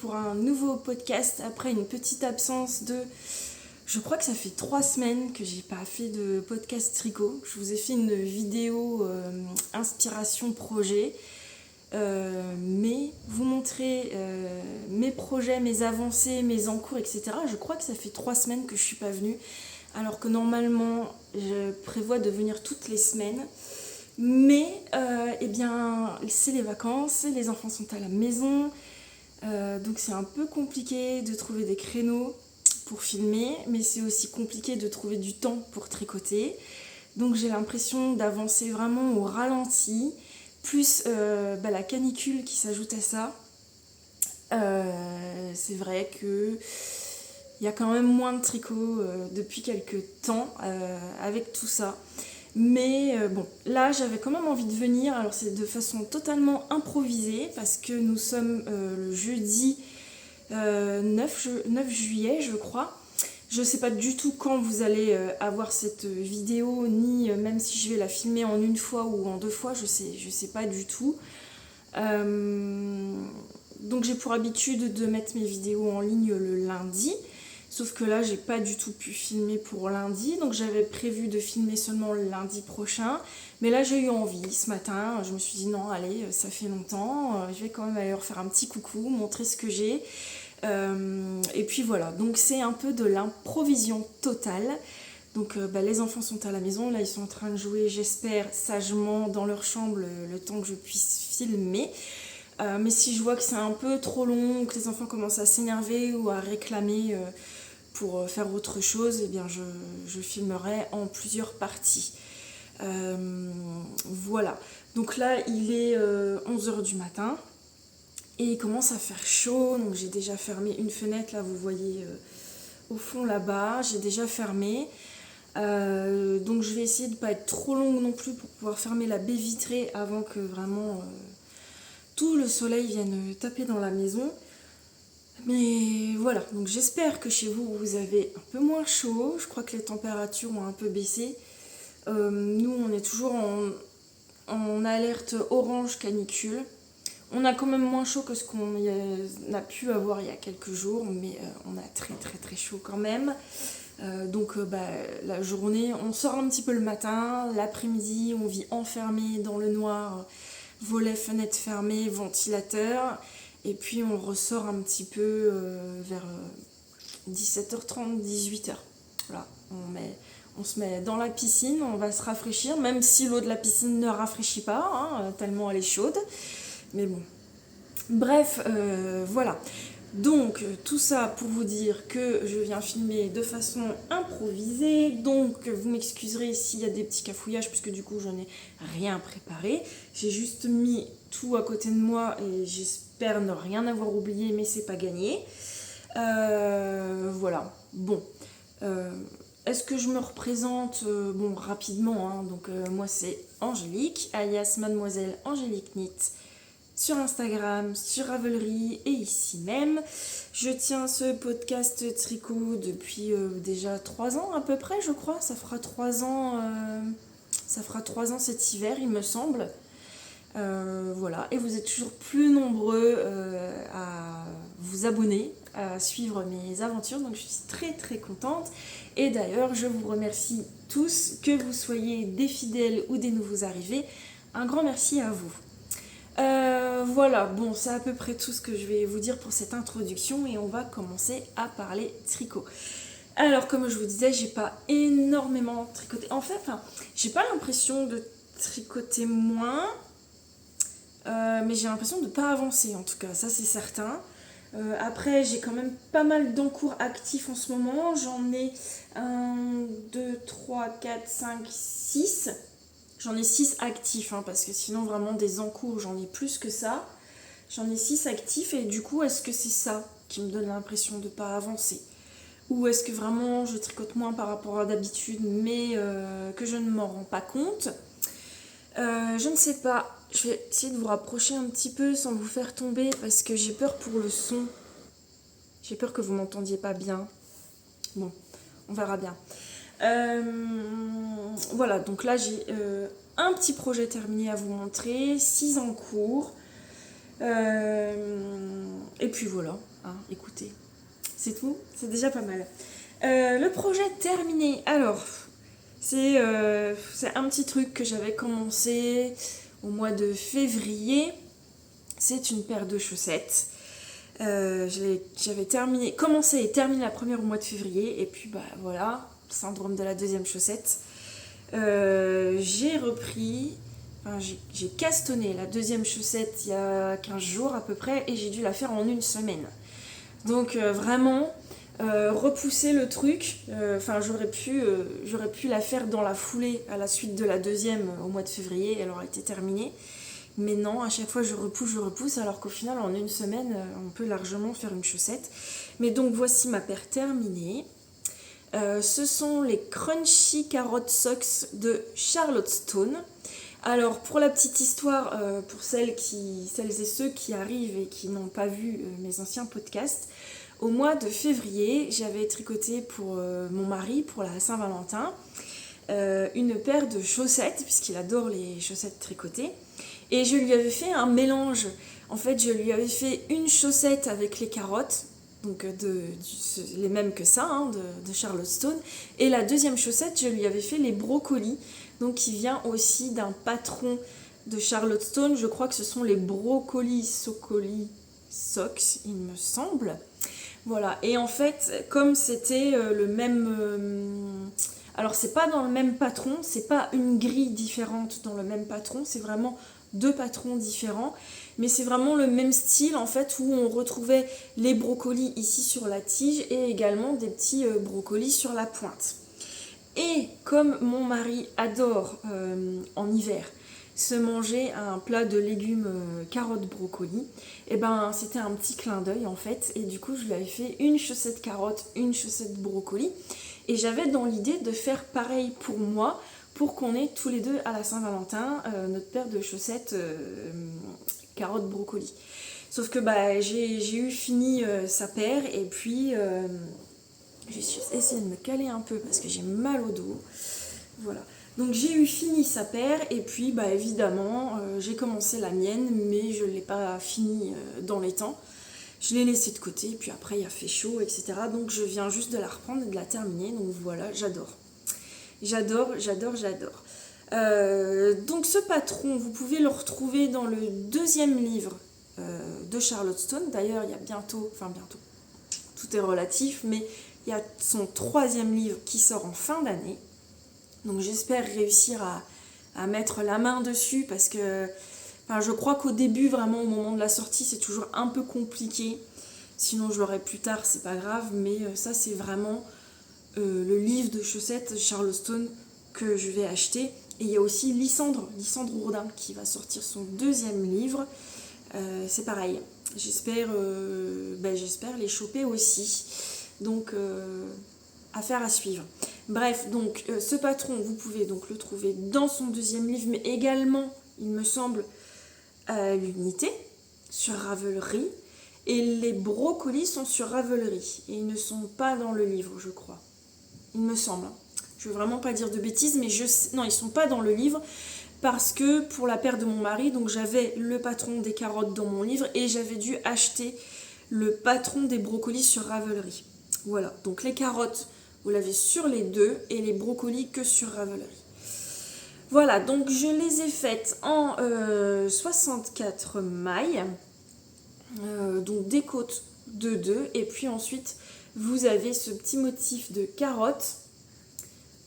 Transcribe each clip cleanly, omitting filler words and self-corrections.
pour un nouveau podcast après une petite absence de... Je crois que ça fait 3 semaines que j'ai pas fait de podcast tricot. Je vous ai fait une vidéo inspiration projet, mais vous montrer mes projets, mes avancées, mes encours, etc. Je crois que ça fait 3 semaines que je suis pas venue, alors que normalement je prévois de venir toutes les semaines. Mais eh bien, c'est les vacances, les enfants sont à la maison, donc c'est un peu compliqué de trouver des créneaux pour filmer, mais c'est aussi compliqué de trouver du temps pour tricoter. Donc j'ai l'impression d'avancer vraiment au ralenti, plus la canicule qui s'ajoute à ça. C'est vrai que il y a quand même moins de tricot depuis quelques temps avec tout ça. Mais bon, là j'avais quand même envie de venir, alors c'est de façon totalement improvisée parce que nous sommes le jeudi 9 juillet je crois. Je sais pas du tout quand vous allez avoir cette vidéo, ni même si je vais la filmer en une fois ou en 2 fois, je sais pas du tout. Donc j'ai pour habitude de mettre mes vidéos en ligne le lundi. Sauf que là, j'ai pas du tout pu filmer pour lundi, donc j'avais prévu de filmer seulement le lundi prochain. Mais là, j'ai eu envie ce matin. Je me suis dit non, allez, ça fait longtemps. Je vais quand même aller leur faire un petit coucou, montrer ce que j'ai. Et puis voilà, donc c'est un peu de l'improvision totale. Donc les enfants sont à la maison, là ils sont en train de jouer, j'espère, sagement dans leur chambre le temps que je puisse filmer. Mais si je vois que c'est un peu trop long, que les enfants commencent à s'énerver ou à réclamer pour faire autre chose, eh bien je filmerai en plusieurs parties. Voilà. Donc là, il est 11h du matin et il commence à faire chaud. Donc j'ai déjà fermé une fenêtre, là vous voyez au fond là-bas. J'ai déjà fermé. Donc je vais essayer de ne pas être trop longue non plus pour pouvoir fermer la baie vitrée avant que vraiment tout le soleil vienne taper dans la maison. Mais voilà, donc j'espère que chez vous, vous avez un peu moins chaud. Je crois que les températures ont un peu baissé. Nous, on est toujours en alerte orange canicule. On a quand même moins chaud que ce qu'on a pu avoir il y a quelques jours, mais on a très très très chaud quand même. Donc la journée, on sort un petit peu le matin, l'après-midi, on vit enfermé dans le noir, volets, fenêtres fermées, ventilateur. Et puis on ressort un petit peu vers 17h30, 18h. Voilà, on se met dans la piscine, on va se rafraîchir, même si l'eau de la piscine ne rafraîchit pas, hein, tellement elle est chaude. Mais bon, bref, voilà. Donc tout ça pour vous dire que je viens filmer de façon improvisée, donc vous m'excuserez s'il y a des petits cafouillages puisque du coup je n'ai rien préparé. J'ai juste mis tout à côté de moi et j'espère ne rien avoir oublié, mais c'est pas gagné. Voilà, bon. Est-ce que je me représente bon, rapidement, hein. Donc moi c'est Angélique, alias Mademoiselle Angélique Knit, sur Instagram, sur Ravelry et ici même. Je tiens ce podcast tricot depuis déjà 3 ans à peu près, je crois. Ça fera 3 ans cet hiver, il me semble. Voilà, et vous êtes toujours plus nombreux à vous abonner, à suivre mes aventures, donc je suis très très contente. Et d'ailleurs, je vous remercie tous, que vous soyez des fidèles ou des nouveaux arrivés. Un grand merci à vous. Voilà, bon, c'est à peu près tout ce que je vais vous dire pour cette introduction et on va commencer à parler tricot. Alors, comme je vous disais, j'ai pas énormément tricoté. En fait, j'ai pas l'impression de tricoter moins, mais j'ai l'impression de ne pas avancer en tout cas, ça c'est certain. Après, j'ai quand même pas mal d'encours actifs en ce moment. J'en ai 1, 2, 3, 4, 5, 6. J'en ai 6 actifs, hein, parce que sinon vraiment des encours, j'en ai plus que ça. J'en ai 6 actifs et du coup, est-ce que c'est ça qui me donne l'impression de ne pas avancer ? Ou est-ce que vraiment je tricote moins par rapport à d'habitude, mais que je ne m'en rends pas compte ? Je ne sais pas. Je vais essayer de vous rapprocher un petit peu sans vous faire tomber parce que j'ai peur pour le son. J'ai peur que vous m'entendiez pas bien. Bon, on verra bien. Voilà, donc là j'ai un petit projet terminé à vous montrer, 6 en cours. Et puis voilà, hein, écoutez, c'est tout, c'est déjà pas mal. Le projet terminé, alors, c'est un petit truc que j'avais commencé au mois de février. C'est une paire de chaussettes. J'avais commencé et terminé la première au mois de février. Et puis bah voilà, syndrome de la deuxième chaussette. J'ai repris, j'ai castonné la deuxième chaussette il y a 15 jours à peu près. Et j'ai dû la faire en une semaine. Donc vraiment, repousser le truc. J'aurais pu la faire dans la foulée à la suite de la deuxième au mois de février. Elle aurait été terminée. Mais non, à chaque fois je repousse, alors qu'au final en une semaine on peut largement faire une chaussette. Mais donc voici ma paire terminée. Ce sont les Crunchy Carrot Socks de Charlotte Stone. Alors pour la petite histoire, pour celles et ceux qui arrivent et qui n'ont pas vu mes anciens podcasts, au mois de février j'avais tricoté pour mon mari, pour la Saint-Valentin, une paire de chaussettes, puisqu'il adore les chaussettes tricotées. Et je lui avais fait un mélange. En fait, je lui avais fait une chaussette avec les carottes, donc les mêmes que ça, hein, de Charlotte Stone. Et la deuxième chaussette, je lui avais fait les brocolis, donc qui vient aussi d'un patron de Charlotte Stone. Je crois que ce sont les brocolis socks, il me semble. Voilà. Et en fait, comme c'était le même... alors, c'est pas dans le même patron, c'est pas une grille différente dans le même patron, c'est vraiment deux patrons différents, mais c'est vraiment le même style en fait, où on retrouvait les brocolis ici sur la tige et également des petits brocolis sur la pointe. Et comme mon mari adore en hiver se manger un plat de légumes carottes brocolis, et ben c'était un petit clin d'œil en fait, et du coup je lui avais fait une chaussette carotte, une chaussette brocoli, et j'avais dans l'idée de faire pareil pour moi, pour qu'on ait tous les deux à la Saint-Valentin notre paire de chaussettes carottes brocoli. Sauf que bah, j'ai eu fini sa paire, et puis j'ai essayé de me caler un peu parce que j'ai mal au dos. Voilà. Donc j'ai eu fini sa paire, et puis bah, évidemment j'ai commencé la mienne, mais je ne l'ai pas finie dans les temps. Je l'ai laissée de côté, et puis après il a fait chaud, etc. Donc je viens juste de la reprendre et de la terminer. Donc voilà, j'adore. J'adore. Donc ce patron, vous pouvez le retrouver dans le deuxième livre de Charlotte Stone. D'ailleurs, il y a bientôt, tout est relatif, mais il y a son troisième livre qui sort en fin d'année. Donc j'espère réussir à mettre la main dessus, parce que je crois qu'au début, vraiment au moment de la sortie, c'est toujours un peu compliqué. Sinon je l'aurai plus tard, c'est pas grave, mais ça c'est vraiment le livre de chaussettes Charlotte Stone que je vais acheter. Et il y a aussi Lysandre Hourdin qui va sortir son deuxième livre. C'est pareil, j'espère les choper aussi. Donc affaire à suivre. Bref, donc ce patron, vous pouvez donc le trouver dans son deuxième livre, mais également, il me semble, à l'unité, sur Ravelry. Et les brocolis sont sur Ravelry. Et ils ne sont pas dans le livre, je crois. Il me semble. Je veux vraiment pas dire de bêtises, mais non, ils sont pas dans le livre, parce que pour la paire de mon mari, donc j'avais le patron des carottes dans mon livre, et j'avais dû acheter le patron des brocolis sur Ravelry. Voilà, donc les carottes, vous l'avez sur les deux, et les brocolis que sur Ravelry. Voilà, donc je les ai faites en 64 mailles, donc des côtes de 2, et puis ensuite vous avez ce petit motif de carotte,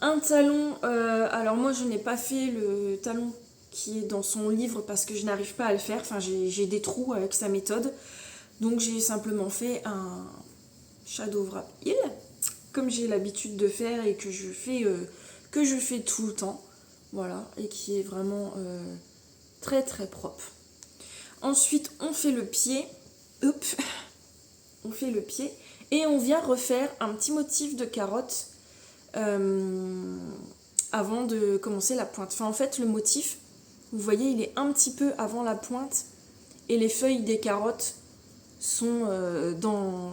un talon, alors moi je n'ai pas fait le talon qui est dans son livre parce que je n'arrive pas à le faire, j'ai des trous avec sa méthode, donc j'ai simplement fait un shadow wrap heel, comme j'ai l'habitude de faire et que je fais tout le temps, voilà, et qui est vraiment très très propre. Ensuite on fait le pied, et on vient refaire un petit motif de carotte avant de commencer la pointe. En fait le motif, vous voyez, il est un petit peu avant la pointe, et les feuilles des carottes sont dans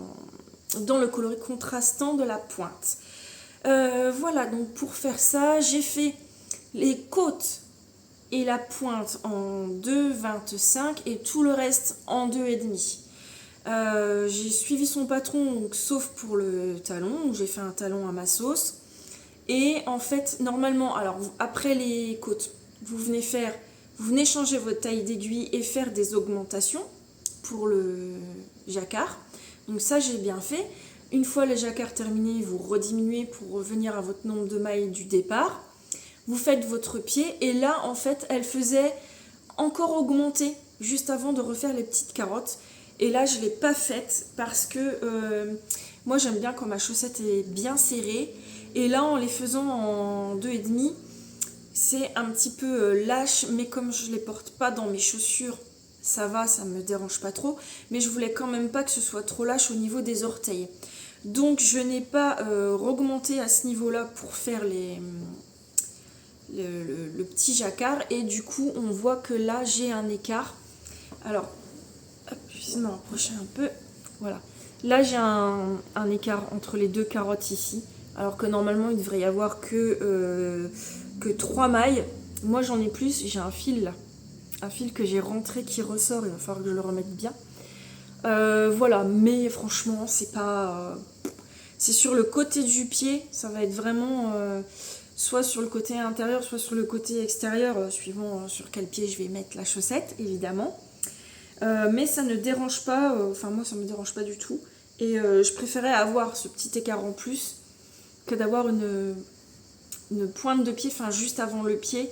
le coloris contrastant de la pointe. Voilà, donc pour faire ça, j'ai fait les côtes et la pointe en 2,25 et tout le reste en 2,5. J'ai suivi son patron, donc, sauf pour le talon, où j'ai fait un talon à ma sauce. Et en fait, normalement, alors après les côtes, vous venez changer votre taille d'aiguille et faire des augmentations pour le jacquard. Donc ça, j'ai bien fait. Une fois le jacquard terminé, vous rediminuez pour revenir à votre nombre de mailles du départ. Vous faites votre pied et là, en fait, elle faisait encore augmenter juste avant de refaire les petites carottes. Et là, je ne l'ai pas faite parce que moi, j'aime bien quand ma chaussette est bien serrée. Et là, en les faisant en 2,5, c'est un petit peu lâche, mais comme je ne les porte pas dans mes chaussures, ça va, ça ne me dérange pas trop. Mais je voulais quand même pas que ce soit trop lâche au niveau des orteils. Donc, je n'ai pas augmenté à ce niveau-là pour faire le petit jacquard. Et du coup, on voit que là, j'ai un écart. Alors, hop, je vais me rapprocher un peu. Voilà. Là, j'ai un écart entre les deux carottes ici. Alors que normalement, il devrait y avoir que 3 mailles. Moi, j'en ai plus. J'ai un fil là. Un fil que j'ai rentré qui ressort. Il va falloir que je le remette bien. Voilà. Mais franchement, c'est pas... c'est sur le côté du pied. Ça va être vraiment... soit sur le côté intérieur, soit sur le côté extérieur. Suivant sur quel pied je vais mettre la chaussette, évidemment. Mais ça ne dérange pas. Enfin, moi, ça me dérange pas du tout. Et je préférais avoir ce petit écart en plus que d'avoir une pointe de pied, enfin juste avant le pied,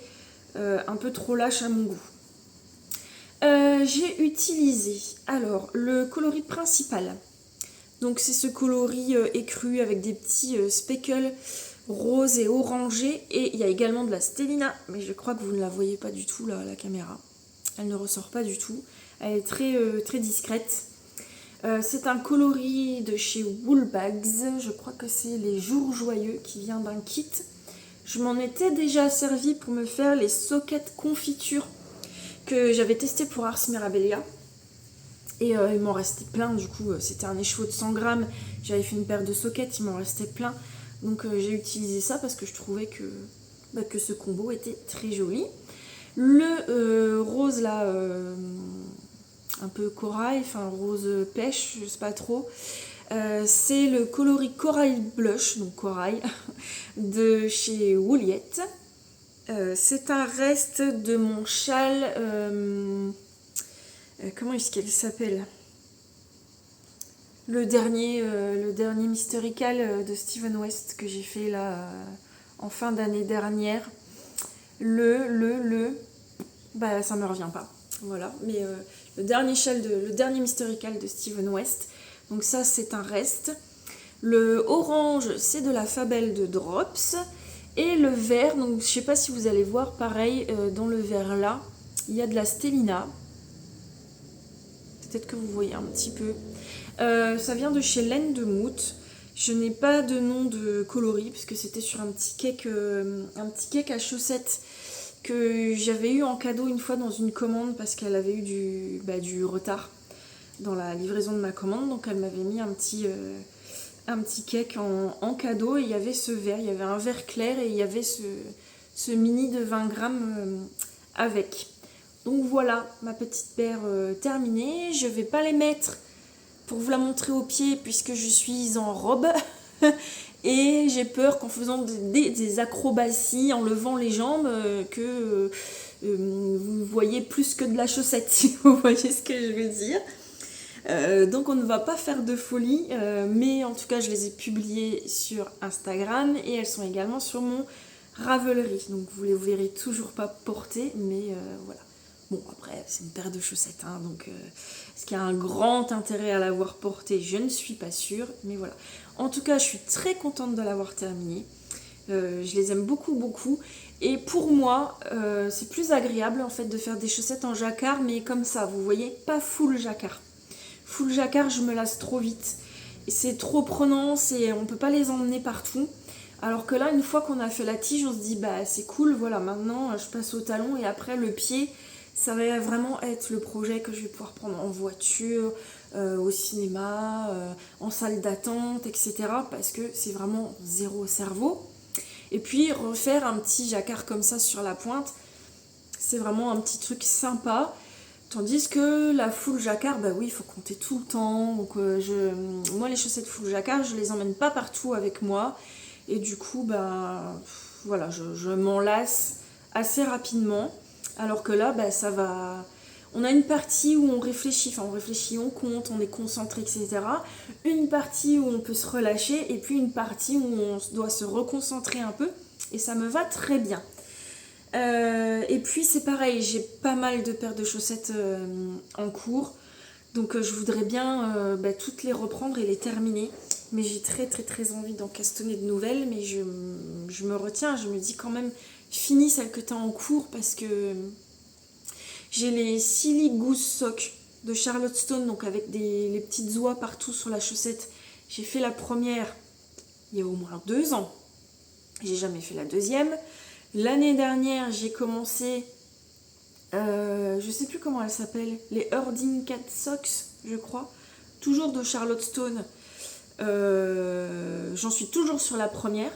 un peu trop lâche à mon goût. J'ai utilisé alors le coloris principal. Donc c'est ce coloris écru avec des petits speckles roses et orangés. Et il y a également de la Stellina, mais je crois que vous ne la voyez pas du tout là à la caméra. Elle ne ressort pas du tout. Elle est très discrète. C'est un coloris de chez Woolbags, je crois que c'est les Jours Joyeux qui vient d'un kit. Je m'en étais déjà servi pour me faire les sockets confiture que j'avais testé pour Ars Mirabilia. Et il m'en restait plein, du coup c'était un écheveau de 100 grammes. J'avais fait une paire de sockets, il m'en restait plein. Donc j'ai utilisé ça parce que je trouvais que ce combo était très joli. Le rose là... un peu corail, enfin rose pêche, je sais pas trop. C'est le coloris Corail Blush, donc corail, de chez Wooliette. C'est un reste de mon châle. Comment est-ce qu'elle s'appelle ? Le dernier Mysterical de Steven West que j'ai fait là en fin d'année dernière. Bah ça me revient pas. Voilà, mais le dernier Mysterical de Steven West. Donc ça, c'est un reste. Le orange, c'est de la Fabelle de Drops. Et le vert, donc je sais pas si vous allez voir, pareil, dans le vert là, il y a de la Stellina. Peut-être que vous voyez un petit peu. Ça vient de chez Laine de Mout. Je n'ai pas de nom de coloris, puisque c'était sur un petit cake à chaussettes que j'avais eu en cadeau une fois dans une commande parce qu'elle avait eu du retard dans la livraison de ma commande. Donc elle m'avait mis un petit cake en cadeau et il y avait ce verre, il y avait un verre clair et il y avait ce mini de 20 grammes avec. Donc voilà, ma petite paire terminée. Je vais pas les mettre pour vous la montrer au pied puisque je suis en robe. Et j'ai peur qu'en faisant des acrobaties, en levant les jambes, que vous voyez plus que de la chaussette, si vous voyez ce que je veux dire. Donc on ne va pas faire de folie, mais en tout cas je les ai publiées sur Instagram et elles sont également sur mon Ravelry. Donc vous les verrez toujours pas portées, mais voilà. Bon, après, c'est une paire de chaussettes, hein, donc est-ce qu'il y a un grand intérêt à l'avoir portée? Je ne suis pas sûre, mais voilà. En tout cas, je suis très contente de l'avoir terminée. Je les aime beaucoup, beaucoup. Et pour moi, c'est plus agréable en fait de faire des chaussettes en jacquard, mais comme ça, vous voyez, pas full jacquard. Full jacquard, je me lasse trop vite. C'est trop prenant, on ne peut pas les emmener partout. Alors que là, une fois qu'on a fait la tige, on se dit, bah c'est cool, voilà, maintenant je passe au talon et après le pied... Ça va vraiment être le projet que je vais pouvoir prendre en voiture, au cinéma, en salle d'attente, etc. Parce que c'est vraiment zéro cerveau. Et puis refaire un petit jacquard comme ça sur la pointe, C'est vraiment un petit truc sympa. Tandis que la full jacquard, bah oui, il faut compter tout le temps. Donc moi, les chaussettes full jacquard, je les emmène pas partout avec moi. Et du coup, bah voilà, je m'en lasse assez rapidement. Alors que là, bah, ça va. On a une partie où on réfléchit, on compte, on est concentré, etc. Une partie où on peut se relâcher et puis une partie où on doit se reconcentrer un peu. Et ça me va très bien. Et puis c'est pareil, j'ai pas mal de paires de chaussettes en cours. Donc je voudrais bien toutes les reprendre et les terminer. Mais j'ai très très très envie d'encastonner de nouvelles. Mais je me retiens, je me dis quand même, finis celles que tu as en cours parce que j'ai les Silly Goose Socks de Charlotte Stone, donc avec les petites oies partout sur la chaussette. J'ai fait la première il y a au moins 2 ans. J'ai jamais fait la deuxième. L'année dernière, j'ai commencé, je sais plus comment elle s'appelle, les Herding Cat Socks, je crois. Toujours de Charlotte Stone. J'en suis toujours sur la première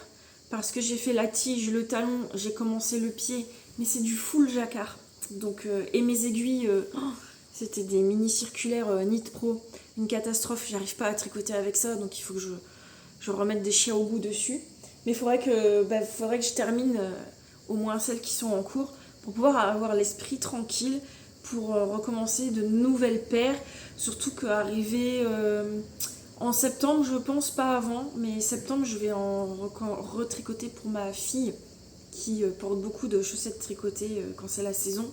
parce que j'ai fait la tige, le talon, j'ai commencé le pied, mais c'est du full jacquard. Donc, et mes aiguilles, c'était des mini circulaires Knit Pro, une catastrophe, j'arrive pas à tricoter avec ça, donc il faut que je remette des chiens au goût dessus. Mais il faudrait que je termine au moins celles qui sont en cours pour pouvoir avoir l'esprit tranquille pour recommencer de nouvelles paires. Surtout qu'arriver en septembre, je pense pas avant, mais septembre, je vais en retricoter pour ma fille qui porte beaucoup de chaussettes tricotées quand c'est la saison.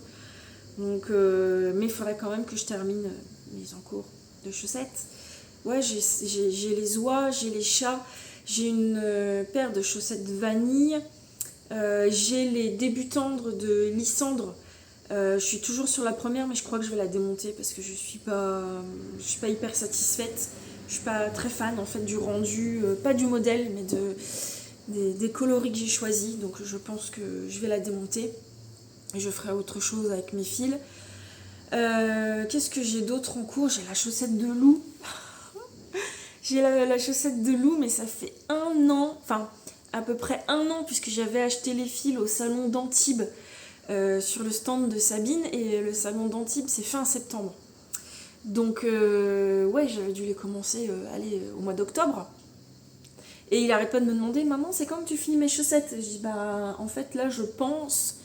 Donc, mais il faudrait quand même que je termine mes encours de chaussettes. Ouais, j'ai les oies, j'ai les chats, j'ai une paire de chaussettes vanille, j'ai les débutantes de Lysandre. Je suis toujours sur la première, mais je crois que je vais la démonter parce que je suis pas hyper satisfaite. Je suis pas très fan en fait du rendu, pas du modèle, mais des coloris que j'ai choisis. Donc je pense que je vais la démonter et je ferai autre chose avec mes fils. Qu'est-ce que j'ai d'autre en cours? J'ai la chaussette de loup. J'ai la chaussette de loup, mais ça fait 1 an, enfin à peu près 1 an, puisque j'avais acheté les fils au salon d'Antibes sur le stand de Sabine, et le salon d'Antibes c'est fin septembre. Donc ouais, j'avais dû les commencer au mois d'octobre. Et il arrête pas de me demander, maman, c'est quand que tu finis mes chaussettes? Je dis, bah en fait là je pense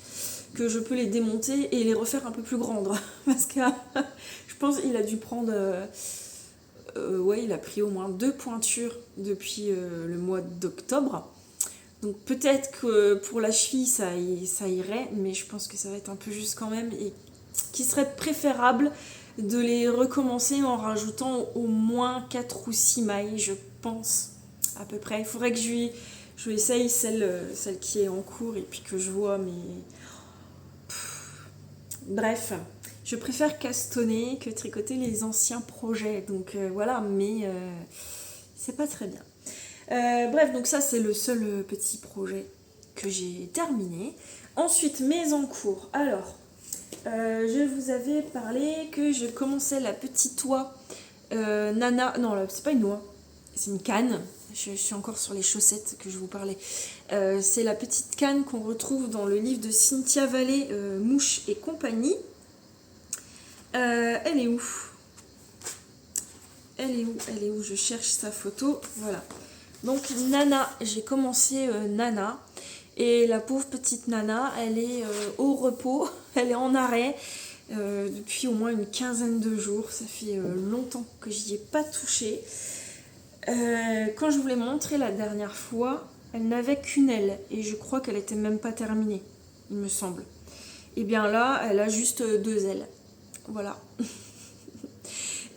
que je peux les démonter et les refaire un peu plus grandes. Parce que je pense qu'il a dû prendre... ouais, il a pris au moins 2 pointures depuis le mois d'octobre. Donc peut-être que pour la cheville ça irait, mais je pense que ça va être un peu juste quand même. Et qu'il serait préférable de les recommencer en rajoutant au moins 4 ou 6 mailles, je pense, à peu près. Il faudrait que je essaye celle qui est en cours et puis que je vois, mais... Bref, je préfère castonner que tricoter les anciens projets. Donc voilà, mais c'est pas très bien. Bref, donc ça c'est le seul petit projet que j'ai terminé. Ensuite, mes en cours. Alors, je vous avais parlé que je commençais la petite oie Nana. Non, c'est pas une oie, c'est une canne. Je suis encore sur les chaussettes que je vous parlais. C'est la petite canne qu'on retrouve dans le livre de Cynthia Vallée, Mouche et compagnie. Elle est où? Elle est où? Je cherche sa photo. Voilà. Donc Nana, j'ai commencé Nana. Et la pauvre petite Nana, elle est au repos. Elle est en arrêt depuis au moins une quinzaine de jours. Ça fait longtemps que j'y ai pas touché. Quand je vous l'ai montré la dernière fois, elle n'avait qu'une aile. Et je crois qu'elle était même pas terminée, il me semble. Et bien là, elle a juste 2 ailes. Voilà.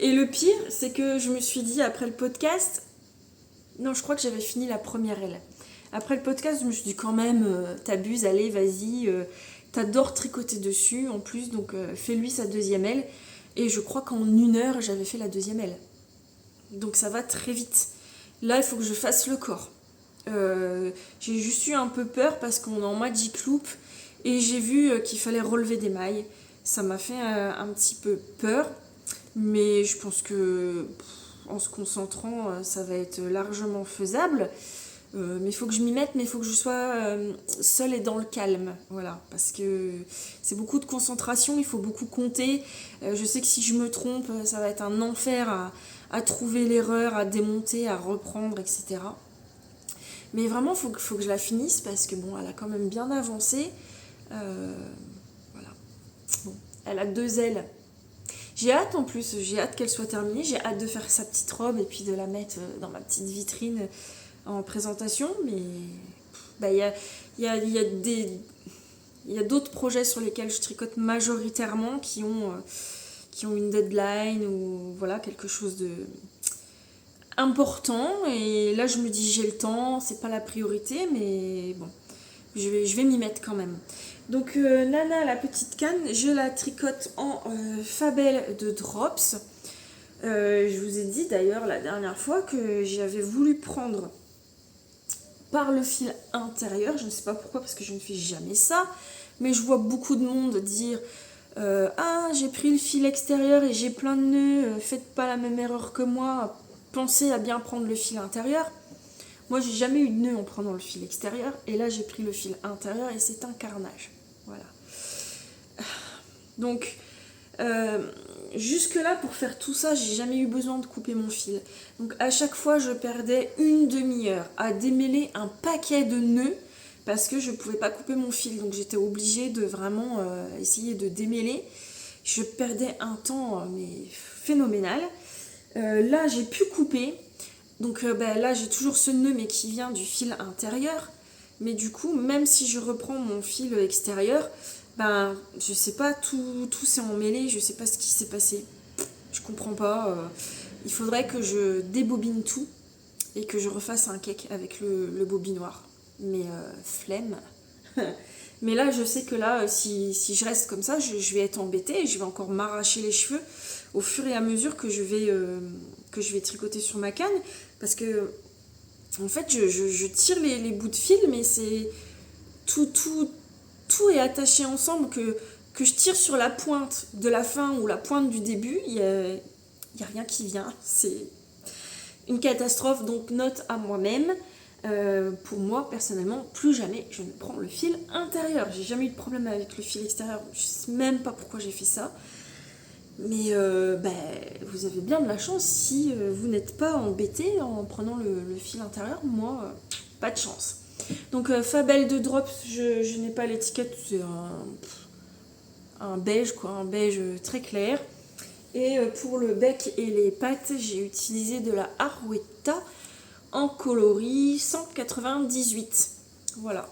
Et le pire, c'est que je me suis dit après le podcast... Non, je crois que j'avais fini la première aile. Après le podcast, je me suis dit quand même, t'abuses, allez, vas-y. T'adores tricoter dessus en plus, donc fais-lui sa 2e aile. Et je crois qu'en 1 heure, j'avais fait la 2e aile. Donc ça va très vite. Là, il faut que je fasse le corps. J'ai juste eu un peu peur parce qu'on est en Magic Loop et j'ai vu qu'il fallait relever des mailles. Ça m'a fait un petit peu peur, mais je pense que en se concentrant, ça va être largement faisable. Mais il faut que je m'y mette, mais il faut que je sois seule et dans le calme. Voilà, parce que c'est beaucoup de concentration, il faut beaucoup compter. Je sais que si je me trompe, ça va être un enfer à trouver l'erreur, à démonter, à reprendre, etc. Mais vraiment, faut que je la finisse parce que bon, elle a quand même bien avancé. Voilà. Bon, elle a 2 ailes. J'ai hâte en plus, j'ai hâte qu'elle soit terminée. J'ai hâte de faire sa petite robe et puis de la mettre dans ma petite vitrine en présentation. Mais bah, il y a d'autres projets sur lesquels je tricote majoritairement qui ont une deadline ou voilà, quelque chose de important. Et là, je me dis, j'ai le temps, c'est pas la priorité, mais bon, je vais m'y mettre quand même. Donc Nana, la petite canne, je la tricote en Fabelle de Drops. Je vous ai dit d'ailleurs la dernière fois que j'avais voulu prendre par le fil intérieur. Je ne sais pas pourquoi parce que je ne fais jamais ça. Mais je vois beaucoup de monde dire ah, j'ai pris le fil extérieur et j'ai plein de nœuds, faites pas la même erreur que moi, pensez à bien prendre le fil intérieur. Moi, j'ai jamais eu de nœud en prenant le fil extérieur, et là, j'ai pris le fil intérieur et c'est un carnage. Voilà. Donc, jusque-là, pour faire tout ça, j'ai jamais eu besoin de couper mon fil. Donc, à chaque fois, je perdais une demi-heure à démêler un paquet de nœuds parce que je pouvais pas couper mon fil. Donc, j'étais obligée de vraiment essayer de démêler. Je perdais un temps mais phénoménal. Là, j'ai pu couper. Donc là, j'ai toujours ce nœud, mais qui vient du fil intérieur. Mais du coup, même si je reprends mon fil extérieur, je sais pas, tout s'est emmêlé, je sais pas ce qui s'est passé. Je comprends pas. Il faudrait que je débobine tout et que je refasse un cake avec le bobinoir. Mais flemme. Mais là, je sais que là, si je reste comme ça, je vais être embêtée et je vais encore m'arracher les cheveux au fur et à mesure que je vais tricoter sur ma canne. Parce que, en fait, je tire les bouts de fil, mais c'est tout est attaché ensemble, que je tire sur la pointe de la fin ou la pointe du début, il y a rien qui vient. C'est une catastrophe, donc note à moi-même. Pour moi, personnellement, plus jamais je ne prends le fil intérieur. J'ai jamais eu de problème avec le fil extérieur. Je sais même pas pourquoi j'ai fait ça. Mais vous avez bien de la chance si vous n'êtes pas embêté en prenant le fil intérieur. Moi, pas de chance. Donc Fabelle de Drops, je n'ai pas l'étiquette, c'est un beige, quoi, un beige très clair. Et pour le bec et les pattes, j'ai utilisé de la Arwetta en coloris 198. Voilà.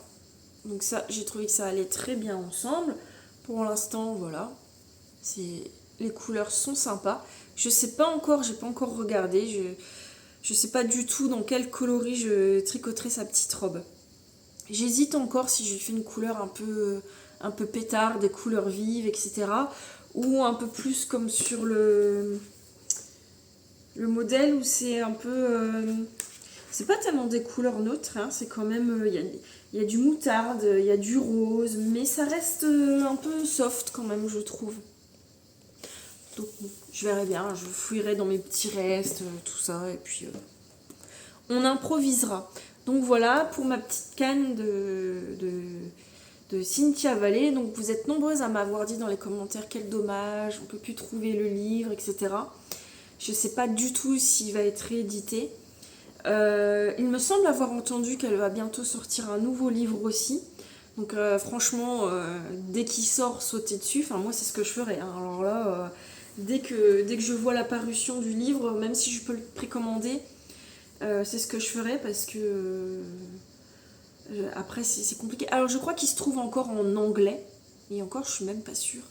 Donc ça, j'ai trouvé que ça allait très bien ensemble. Pour l'instant, voilà. Les couleurs sont sympas. Je sais pas encore, j'ai pas encore regardé. Je sais pas du tout dans quel coloris je tricoterai sa petite robe. J'hésite encore si je fais une couleur un peu pétard, des couleurs vives, etc. Ou un peu plus comme sur le modèle où c'est un peu... c'est pas tellement des couleurs neutres, hein, c'est quand même... Il y a du moutarde, il y a du rose, mais ça reste un peu soft quand même, je trouve. Donc je verrai bien, je fouillerai dans mes petits restes, tout ça, et puis on improvisera. Donc voilà pour ma petite canne de Cynthia Vallée. Donc vous êtes nombreuses à m'avoir dit dans les commentaires quel dommage, on peut plus trouver le livre, etc. Je sais pas du tout s'il va être réédité. Il me semble avoir entendu qu'elle va bientôt sortir un nouveau livre aussi. Donc franchement, dès qu'il sort, sautez dessus. Enfin moi c'est ce que je ferais. Hein. Alors là, dès que je vois la parution du livre, même si je peux le précommander, c'est ce que je ferais parce que après c'est compliqué. Alors je crois qu'il se trouve encore en anglais. Et encore je suis même pas sûre.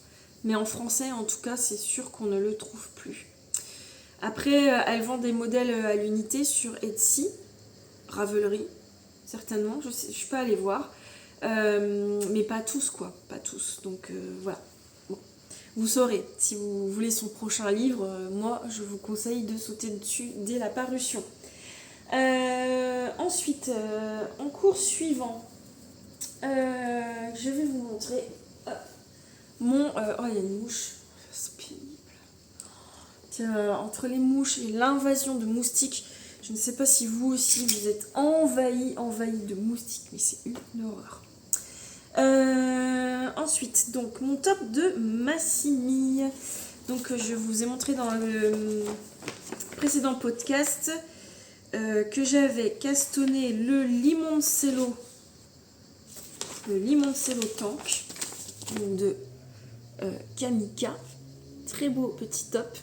Mais en français en tout cas c'est sûr qu'on ne le trouve plus. Après, elle vend des modèles à l'unité sur Etsy, Ravelry, certainement. Je ne suis pas allée voir. Mais pas tous, quoi. Pas tous. Donc voilà. Bon. Vous saurez. Si vous voulez son prochain livre, moi, je vous conseille de sauter dessus dès la parution. Ensuite, en cours suivant, je vais vous montrer mon... oh, il y a une mouche. C'est pénible. Entre les mouches et l'invasion de moustiques, Je ne sais pas si vous aussi vous êtes envahis de moustiques, mais c'est une horreur. Ensuite, donc mon top de Massimi. Donc je vous ai montré dans le précédent podcast que j'avais castonné le Limoncello Tank de Kamika. Très beau petit top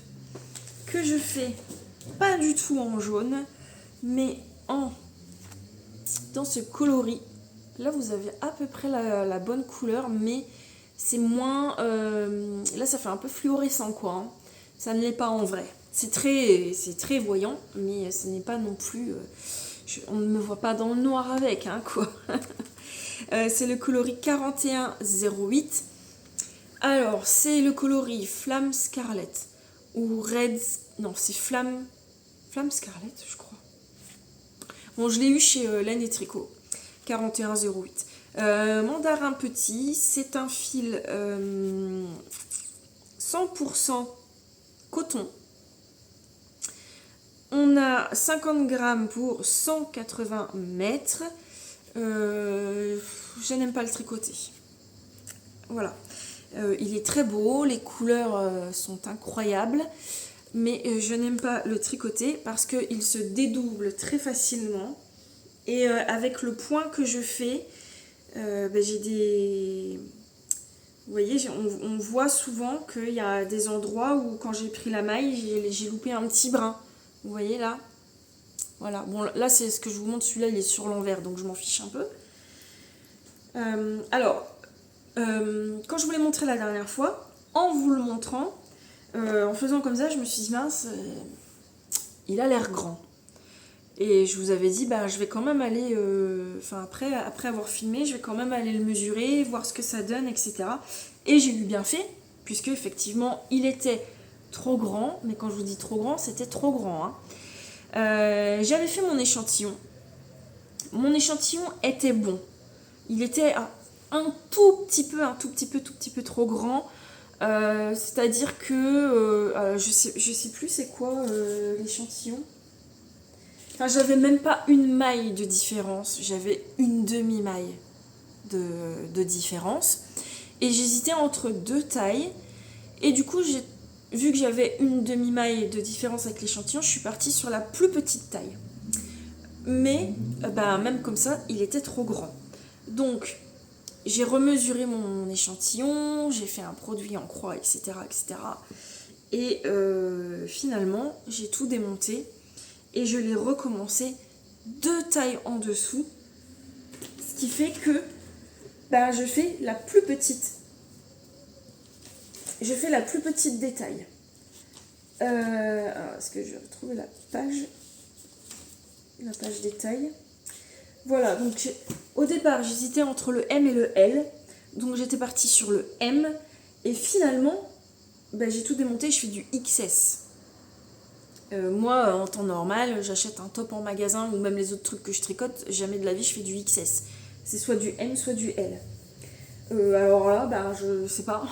que je fais pas du tout en jaune, mais dans ce coloris. Là, vous avez à peu près la bonne couleur, mais c'est moins... là, ça fait un peu fluorescent, quoi. Hein. Ça ne l'est pas en vrai. C'est très voyant, mais ce n'est pas non plus... on ne me voit pas dans le noir avec, hein, quoi. C'est le coloris 4108. Alors, c'est le coloris Flamme Scarlet. Ou Red... Non, c'est Flamme Scarlet, je crois. Bon, je l'ai eu chez Laine et Tricot. 4108. Mandarin petit, c'est un fil 100% coton. On a 50 grammes pour 180 mètres. Je n'aime pas le tricoter. Voilà. Il est très beau, les couleurs sont incroyables, mais je n'aime pas le tricoter parce qu'il se dédouble très facilement. Et avec le point que je fais, j'ai des... Vous voyez, on voit souvent qu'il y a des endroits où quand j'ai pris la maille, j'ai loupé un petit brin. Vous voyez là? Voilà. Bon, là, c'est ce que je vous montre. Celui-là, il est sur l'envers, donc je m'en fiche un peu. Quand je vous l'ai montré la dernière fois, en vous le montrant, en faisant comme ça, je me suis dit, mince, il a l'air grand. Et je vous avais dit, je vais quand même aller, après avoir filmé, je vais quand même aller le mesurer, voir ce que ça donne, etc. Et j'ai eu bien fait, puisque effectivement, il était trop grand, mais quand je vous dis trop grand, c'était trop grand. Hein. J'avais fait mon échantillon. Mon échantillon était bon. Il était un tout petit peu trop grand. C'est-à-dire que, je sais plus c'est quoi l'échantillon. Enfin, j'avais même pas une maille de différence, j'avais une demi-maille de différence. Et j'hésitais entre deux tailles. Et du coup, vu que j'avais une demi-maille de différence avec l'échantillon, je suis partie sur la plus petite taille. Mais, même comme ça, il était trop grand. Donc, j'ai remesuré mon échantillon, j'ai fait un produit en croix, etc. etc. Et finalement, j'ai tout démonté. Et je l'ai recommencé 2 tailles en dessous. Ce qui fait que je fais la plus petite. Je fais la plus petite des tailles. Est-ce que je vais retrouver la page détail. Voilà, donc au départ j'hésitais entre le M et le L. Donc j'étais partie sur le M. Et finalement, j'ai tout démonté, je fais du XS. Moi, en temps normal, j'achète un top en magasin ou même les autres trucs que je tricote, jamais de la vie je fais du XS. C'est soit du M, soit du L. Alors là, je sais pas.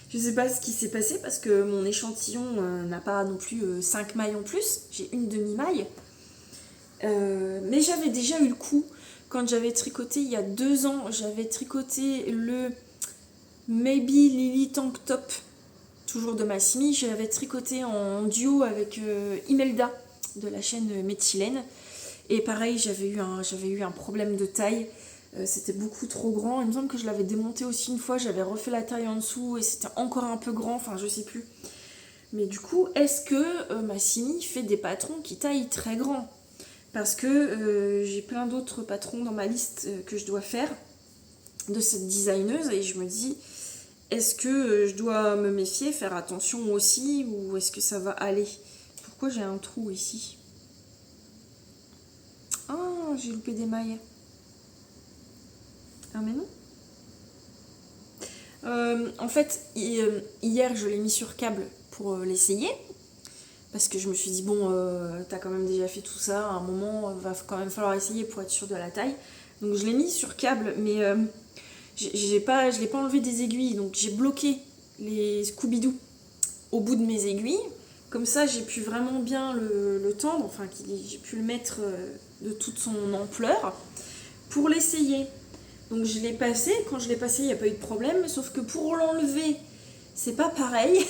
Je sais pas ce qui s'est passé parce que mon échantillon n'a pas non plus 5 mailles en plus. J'ai une demi-maille. Mais j'avais déjà eu le coup. Quand j'avais tricoté il y a 2 ans, j'avais tricoté le Maybe Lily Tank Top. Toujours de Massimi, je l'avais tricoté en duo avec Imelda de la chaîne Méthylène. Et pareil, j'avais eu un problème de taille. C'était beaucoup trop grand. Il me semble que je l'avais démonté aussi une fois. J'avais refait la taille en dessous et c'était encore un peu grand. Enfin, je sais plus. Mais du coup, est-ce que Massimi fait des patrons qui taillent très grand? Parce que j'ai plein d'autres patrons dans ma liste que je dois faire de cette designeuse. Et je me dis... Est-ce que je dois me méfier, faire attention aussi, ou est-ce que ça va aller? Pourquoi j'ai un trou ici? Ah, j'ai loupé des mailles. Ah mais non. En fait, hier, je l'ai mis sur câble pour l'essayer. Parce que je me suis dit, bon, t'as quand même déjà fait tout ça, à un moment, il va quand même falloir essayer pour être sûr de la taille. Donc je l'ai mis sur câble, mais... je l'ai pas enlevé des aiguilles, donc j'ai bloqué les Scooby-Doo au bout de mes aiguilles. Comme ça, j'ai pu vraiment bien le tendre, enfin, j'ai pu le mettre de toute son ampleur pour l'essayer. Donc je l'ai passé, quand je l'ai passé, il n'y a pas eu de problème, sauf que pour l'enlever, c'est pas pareil.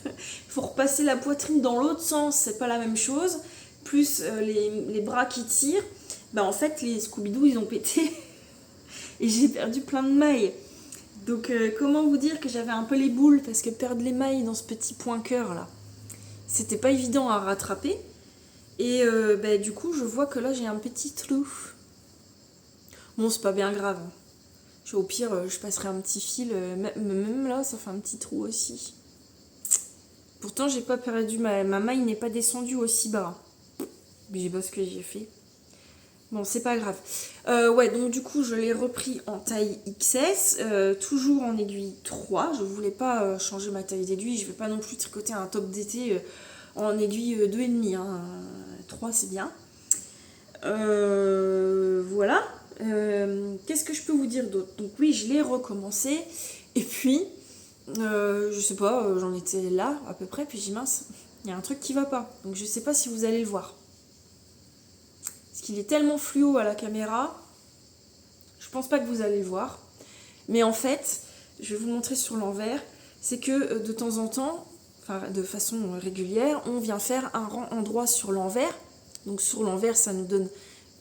Il faut repasser la poitrine dans l'autre sens, c'est pas la même chose. Plus les bras qui tirent, bah en fait, les Scooby-Doo, ils ont pété. Et j'ai perdu plein de mailles. Donc comment vous dire que j'avais un peu les boules, parce que perdre les mailles dans ce petit point cœur là, c'était pas évident à rattraper. Et bah, du coup, je vois que là, j'ai un petit trou. Bon, c'est pas bien grave. Au pire, je passerai un petit fil. Même là, ça fait un petit trou aussi. Pourtant, j'ai pas perdu ma maille n'est pas descendue aussi bas. Mais je sais pas ce que j'ai fait. Bon, c'est pas grave. Ouais, donc du coup, je l'ai repris en taille XS, toujours en aiguille 3. Je voulais pas changer ma taille d'aiguille. Je vais pas non plus tricoter un top d'été en aiguille 2,5. Hein. 3, c'est bien. Voilà. Qu'est-ce que je peux vous dire d'autre? Donc oui, je l'ai recommencé. Et puis, je sais pas, j'en étais là à peu près. Puis j'ai dit mince, il y a un truc qui va pas. Donc je sais pas si vous allez le voir. Parce qu'il est tellement fluo à la caméra, je pense pas que vous allez le voir. Mais en fait, je vais vous montrer sur l'envers, c'est que de temps en temps, enfin de façon régulière, on vient faire un rang endroit sur l'envers. Donc sur l'envers, ça nous donne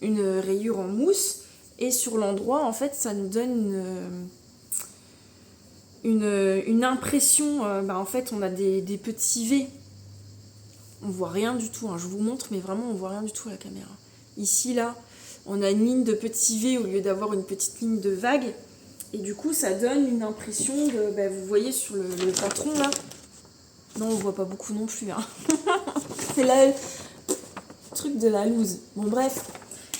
une rayure en mousse. Et sur l'endroit, en fait, ça nous donne une impression. En fait, on a des petits V. On voit rien du tout. Hein. Je vous montre, mais vraiment, on voit rien du tout à la caméra. Ici, là, on a une ligne de petits V au lieu d'avoir une petite ligne de vague. Et du coup, ça donne une impression de... vous voyez sur le patron, là. Non, on voit pas beaucoup non plus. Hein. C'est là le truc de la loose. Bon, bref.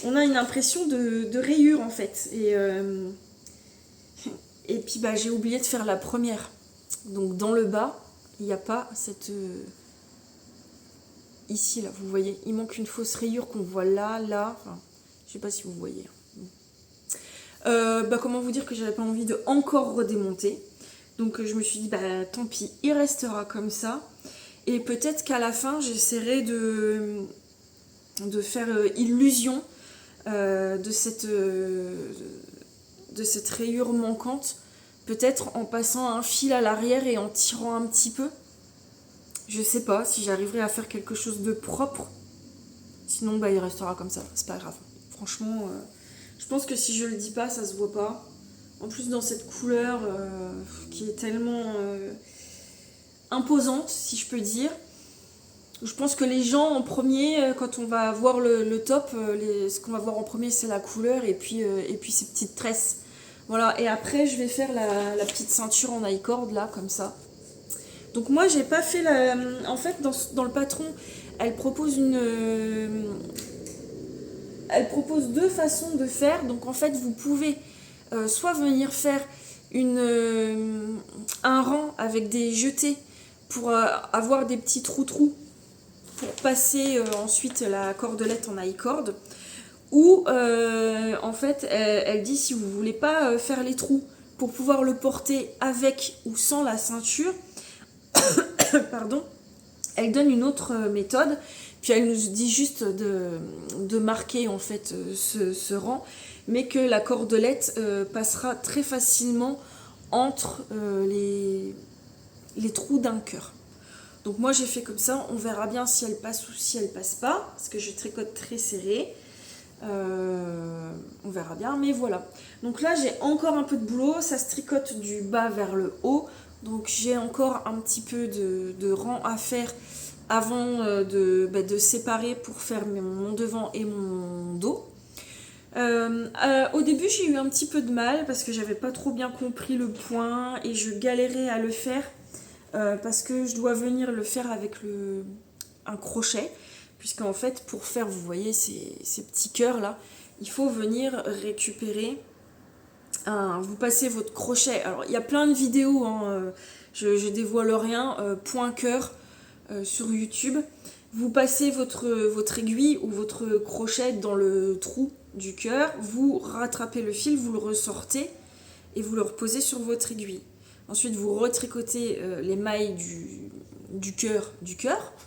On a une impression de rayure, en fait. Et puis, j'ai oublié de faire la première. Donc, dans le bas, il n'y a pas cette... Ici, là, vous voyez, il manque une fausse rayure qu'on voit là. Enfin, je sais pas si vous voyez. Comment vous dire que j'avais pas envie de encore redémonter. Donc, je me suis dit, tant pis, il restera comme ça. Et peut-être qu'à la fin, j'essaierai de faire illusion de cette rayure manquante. Peut-être en passant un fil à l'arrière et en tirant un petit peu. Je sais pas si j'arriverai à faire quelque chose de propre. Sinon, il restera comme ça. C'est pas grave. Franchement, je pense que si je le dis pas, ça se voit pas. En plus, dans cette couleur qui est tellement imposante, si je peux dire. Je pense que les gens, en premier, quand on va voir le top, ce qu'on va voir en premier, c'est la couleur et puis ces petites tresses. Voilà. Et après, je vais faire la petite ceinture en I-cord, là, comme ça. Donc moi, j'ai pas fait la... En fait, dans le patron, elle propose deux façons de faire. Donc en fait, vous pouvez soit venir faire un rang avec des jetés pour avoir des petits trous pour passer ensuite la cordelette en I-cord. Ou en fait, elle dit si vous voulez pas faire les trous pour pouvoir le porter avec ou sans la ceinture, pardon, elle donne une autre méthode, puis elle nous dit juste de marquer en fait ce rang, mais que la cordelette passera très facilement entre les trous d'un cœur. Donc moi j'ai fait comme ça, on verra bien si elle passe ou si elle passe pas, parce que je tricote très serré. On verra bien, mais voilà. Donc là j'ai encore un peu de boulot, ça se tricote du bas vers le haut. Donc j'ai encore un petit peu de rang à faire avant de séparer pour faire mon devant et mon dos. Au début j'ai eu un petit peu de mal parce que j'avais pas trop bien compris le point et je galérais à le faire parce que je dois venir le faire avec un crochet, puisqu'en fait pour faire, vous voyez ces petits cœurs là, il faut venir récupérer. Vous passez votre crochet, alors il y a plein de vidéos, hein, je dévoile rien, point cœur sur YouTube. Vous passez votre aiguille ou votre crochet dans le trou du cœur, vous rattrapez le fil, vous le ressortez et vous le reposez sur votre aiguille. Ensuite vous retricotez les mailles du cœur,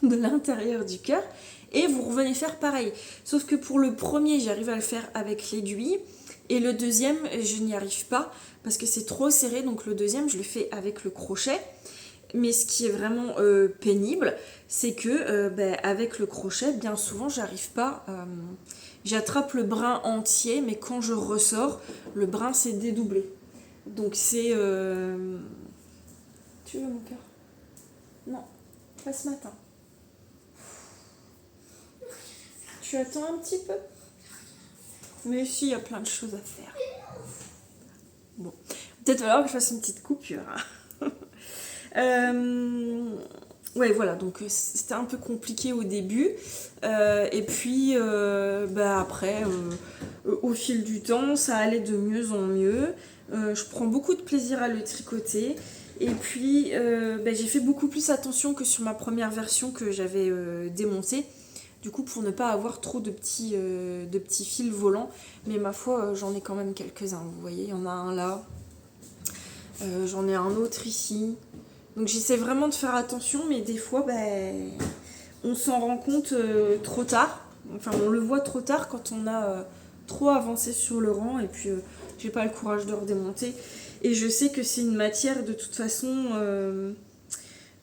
de l'intérieur du cœur, et vous revenez faire pareil. Sauf que pour le premier, j'arrive à le faire avec l'aiguille, et le deuxième, je n'y arrive pas, parce que c'est trop serré, donc le deuxième, je le fais avec le crochet. Mais ce qui est vraiment pénible, c'est que avec le crochet, bien souvent, j'arrive pas. J'attrape le brin entier, mais quand je ressors, le brin s'est dédoublé. Donc c'est. Tu veux mon cœur? Non, pas ce matin. Tu attends un petit peu? Mais si, il y a plein de choses à faire. Bon, peut-être alors que je fasse une petite coupure. Ouais, voilà, donc c'était un peu compliqué au début. Et puis, après, au fil du temps, ça allait de mieux en mieux. Je prends beaucoup de plaisir à le tricoter. Et puis, j'ai fait beaucoup plus attention que sur ma première version que j'avais démontée. Du coup, pour ne pas avoir trop de petits fils volants. Mais ma foi, j'en ai quand même quelques-uns. Vous voyez, il y en a un là. J'en ai un autre ici. Donc j'essaie vraiment de faire attention, mais des fois, on s'en rend compte trop tard. Enfin, on le voit trop tard quand on a trop avancé sur le rang, et puis j'ai pas le courage de redémonter. Et je sais que c'est une matière, de toute façon,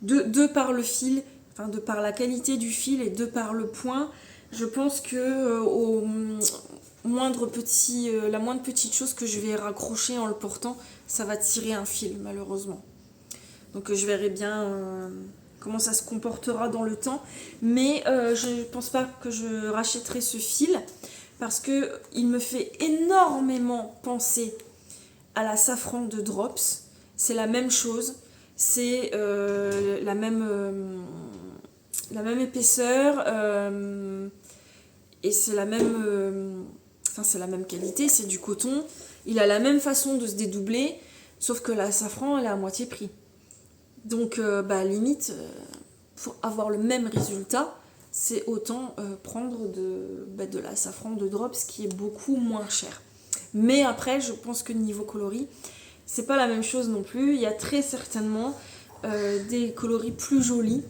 de par le fil, enfin de par la qualité du fil et de par le point, je pense que la moindre petite chose que je vais raccrocher en le portant, ça va tirer un fil, malheureusement. Donc je verrai bien comment ça se comportera dans le temps. Mais je ne pense pas que je rachèterai ce fil, parce qu'il me fait énormément penser à la safran de Drops. C'est la même chose. C'est la même épaisseur. Et c'est la même... c'est la même qualité, c'est du coton. Il a la même façon de se dédoubler, sauf que la safran, elle est à moitié prix. Donc, limite, pour avoir le même résultat, c'est autant prendre de la safran de Drops, qui est beaucoup moins cher. Mais après, je pense que niveau coloris, c'est pas la même chose non plus. Il y a très certainement des coloris plus jolis